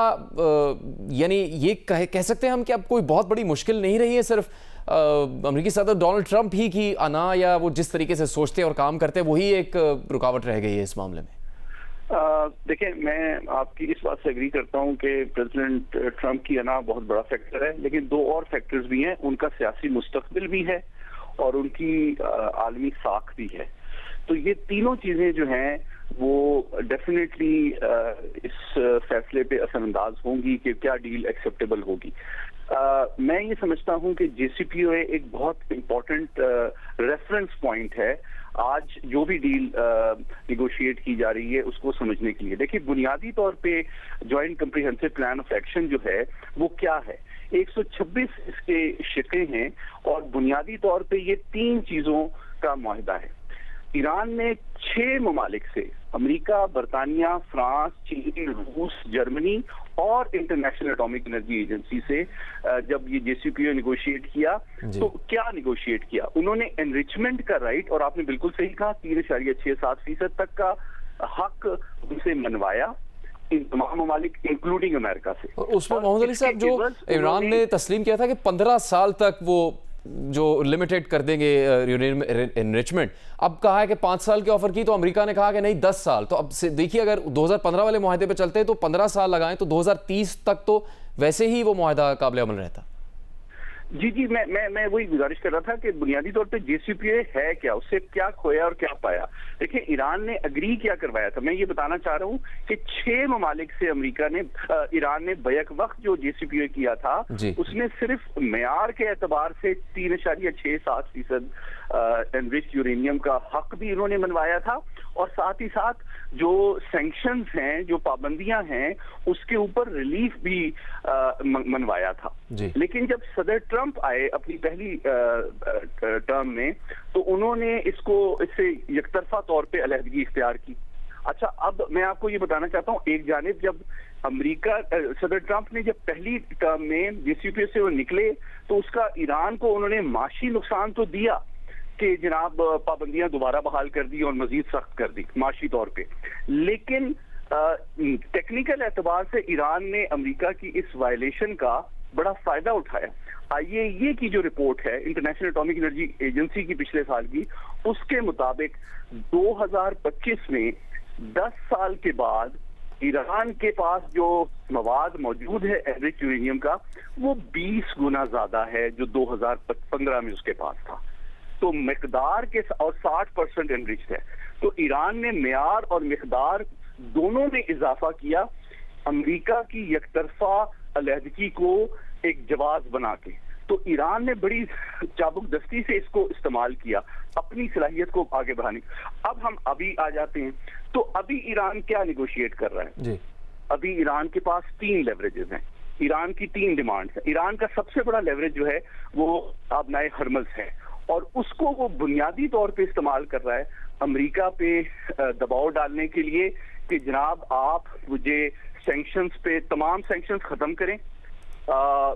यानी ये कह सकते हैं हम कि अब कोई बहुत बड़ी मुश्किल नहीं रही है सिर्फ अमेरिकी सदर डोनाल्ड ट्रंप ही की अना, या वो जिस तरीके से सोचते और काम करते वही एक रुकावट रह गई है इस मामले में? देखिए, मैं आपकी इस बात से एग्री करता हूं कि प्रेसिडेंट ट्रंप की अना बहुत बड़ा फैक्टर है, लेकिन दो और फैक्टर्स भी हैं। उनका सियासी मुस्तकबिल भी है और उनकी आलमी साख भी है। तो ये तीनों चीजें जो हैं वो डेफिनेटली इस फैसले पे असरअंदाज होंगी कि क्या डील एक्सेप्टेबल होगी। मैं ये समझता हूं कि JCPOA एक बहुत इंपॉर्टेंट रेफरेंस पॉइंट है आज जो भी डील निगोशिएट की जा रही है उसको समझने के लिए। देखिए, बुनियादी तौर पे joint comprehensive plan of action जो है वो क्या है, 126 इसके शिक़े हैं और बुनियादी तौर पे ये 3 चीजों का मुआहदा है। ईरान ने 6 ममालिक से, अमेरिका, बरतानिया, फ्रांस, चीन, रूस, जर्मनी और इंटरनेशनल एटॉमिक एनर्जी एजेंसी से जब ये JCPOA निगोशिएट किया तो क्या निगोशिएट किया, उन्होंने एनरिचमेंट का राइट, और आपने बिल्कुल सही कहा 3.67% तक का हक उनसे मनवाया इन तमाम ममालिक इंक्लूडिंग अमेरिका से। उसमें मोहम्मद अली साहब, जो ईरान ने तस्लीम किया था कि 15 साल तक वो जो लिमिटेड कर देंगे यूरेनियम एनरिचमेंट, अब कहा है कि 5 साल की ऑफर की, तो अमेरिका ने कहा कि नहीं 10 साल। तो अब से देखिए, अगर 2015 वाले मुआहदे पे चलते तो 15 साल लगाएं तो 2030 तक तो वैसे ही वो मुआहदा काबिल अमल रहता। जी, मैं वही गुजारिश कर रहा था कि बुनियादी तौर पे JCPOA है क्या, उससे क्या खोया और क्या पाया। देखिए, ईरान ने अग्री क्या करवाया था, मैं ये बताना चाह रहा हूँ कि 6 ममालिक से ईरान ने बैक वक्त जो JCPOA किया था उसमें सिर्फ मेयार के एतबार से 3.67% एनरिच्ड यूरेनियम का हक भी इन्होंने मनवाया था, और साथ ही साथ जो सैंक्शंस हैं, जो पाबंदियां हैं, उसके ऊपर रिलीफ भी मनवाया था। लेकिन जब सदर ट्रंप आए अपनी पहली टर्म में तो उन्होंने इससे एकतरफा तौर पे अलहदगी इख्तियार की। अच्छा, अब मैं आपको ये बताना चाहता हूँ, एक जानिब जब सदर ट्रंप ने जब पहली टर्म में JCPOA से वो निकले तो उसका ईरान को उन्होंने माशी नुकसान तो दिया कि जनाब पाबंदियां दोबारा बहाल कर दी और मजीद सख्त कर दी माशी तौर पे, लेकिन टेक्निकल एतबार से ईरान ने अमेरिका की इस वायलेशन का बड़ा फायदा उठाया। IAEA की जो रिपोर्ट है, इंटरनेशनल एटॉमिक एनर्जी एजेंसी की पिछले साल की, उसके मुताबिक 2025 में 10 साल के बाद ईरान के पास जो मवाद मौजूद है एनरिच यूरेनियम का, वो 20 गुना ज्यादा है जो 2015 में उसके पास था। तो मिकदार के और 60% एनरिच्ड है। तो ईरान ने मेयार और मिकदार दोनों में इजाफा किया, अमेरिका की यकतरफा अलहदगी को एक जवाब बना के। तो ईरान ने बड़ी चाबुकदस्ती से इसको इस्तेमाल किया अपनी सलाहियत को आगे बढ़ाने। अब हम अभी आ जाते हैं, तो अभी ईरान क्या निगोशिएट कर रहा है जी? अभी ईरान के पास 3 लेवरेजेस हैं, ईरान की 3 डिमांड है। ईरान का सबसे बड़ा लेवरेज जो है वो आबनाए हरमज है, और उसको वो बुनियादी तौर पे इस्तेमाल कर रहा है अमेरिका पे दबाव डालने के लिए कि जनाब आप मुझे सैंक्शंस पे तमाम सैंक्शंस खत्म करें,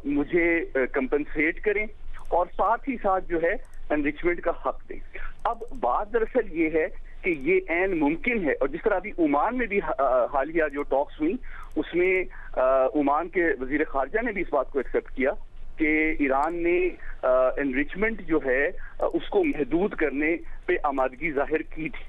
मुझे कंपनसेट करें, और साथ ही साथ जो है एनरिचमेंट का हक दें। अब बात दरअसल ये है कि ये ऐन मुमकिन है, और जिस तरह अभी ओमान में भी हालिया जो टॉक्स हुई उसमें ओमान के वजीर खारजा ने भी इस बात को एक्सेप्ट किया कि ईरान ने एनरिचमेंट जो है उसको महदूद करने पे आमादगी जाहिर की थी।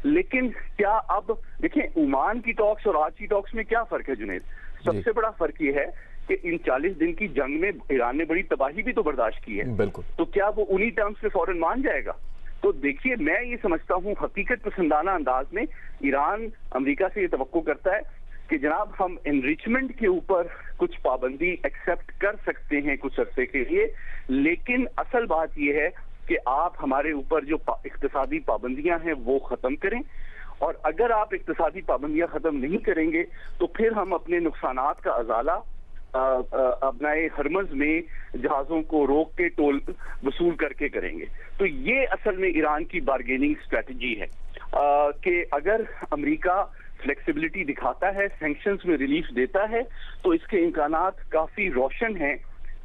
लेकिन क्या अब देखें ओमान की टॉक्स और आज की टॉक्स में क्या फर्क है जुनैद? सबसे बड़ा फर्क ये है कि इन 40 दिन की जंग में ईरान ने बड़ी तबाही भी तो बर्दाश्त की है। बिल्कुल। तो क्या वो उन्हीं टर्म्स पे फौरन मान जाएगा? तो देखिए, मैं ये समझता हूँ हकीकत पसंदाना अंदाज में ईरान अमेरिका से ये तवक्को करता है कि जनाब हम एनरिचमेंट के ऊपर कुछ पाबंदी एक्सेप्ट कर सकते हैं कुछ अरसे के लिए, लेकिन असल बात यह है कि आप हमारे ऊपर जो इक्तिसादी पाबंदियां हैं वो खत्म करें, और अगर आप इक्तिसादी पाबंदियां खत्म नहीं करेंगे तो फिर हम अपने नुकसानात का अजाला अपनाए हरमज में जहाजों को रोक के टोल वसूल करके करेंगे। तो ये असल में ईरान की बार्गेनिंग स्ट्रेटजी है कि अगर अमेरिका फ्लेक्सिबिलिटी दिखाता है, सैंक्शंस में रिलीफ देता है, तो इसके इम्कानात काफी रोशन हैं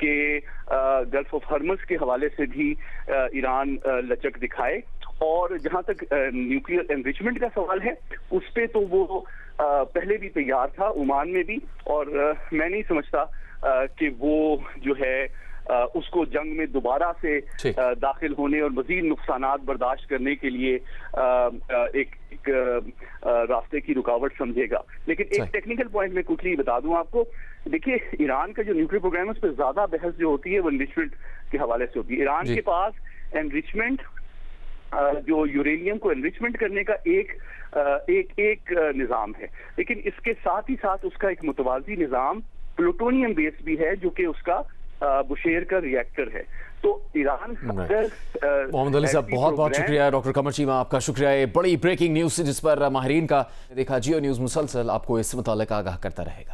कि गल्फ ऑफ हरमज के हवाले से भी ईरान लचक दिखाए। और जहां तक न्यूक्लियर एनरिचमेंट का सवाल है, उस पे तो वो पहले भी तैयार था ओमान में भी, और मैं नहीं समझता कि वो जो है उसको जंग में दोबारा से दाखिल होने और मजीद नुकसानात बर्दाश्त करने के लिए एक रास्ते की रुकावट समझेगा। लेकिन एक टेक्निकल पॉइंट में कुछ बता दूं आपको, देखिए ईरान का जो न्यूक्लियर प्रोग्राम है उस पर ज्यादा बहस जो होती है वो एनरिचमेंट के हवाले से होती है। ईरान के पास एनरिचमेंट जो यूरेनियम को एनरिचमेंट करने का एक निज़ाम है, लेकिन इसके साथ ही साथ उसका एक मुतवाज़ी निज़ाम प्लूटोनियम बेस भी है जो कि उसका बुशेयर का रिएक्टर है। तो ईरान मोहम्मद अली साहब बहुत बहुत शुक्रिया। डॉक्टर कमर चीमा आपका शुक्रिया। ये बड़ी ब्रेकिंग न्यूज़ जिस पर माहिरीन का देखा, जियो न्यूज़ मुसलसल आपको इस मुतालिक आगाह करता रहेगा।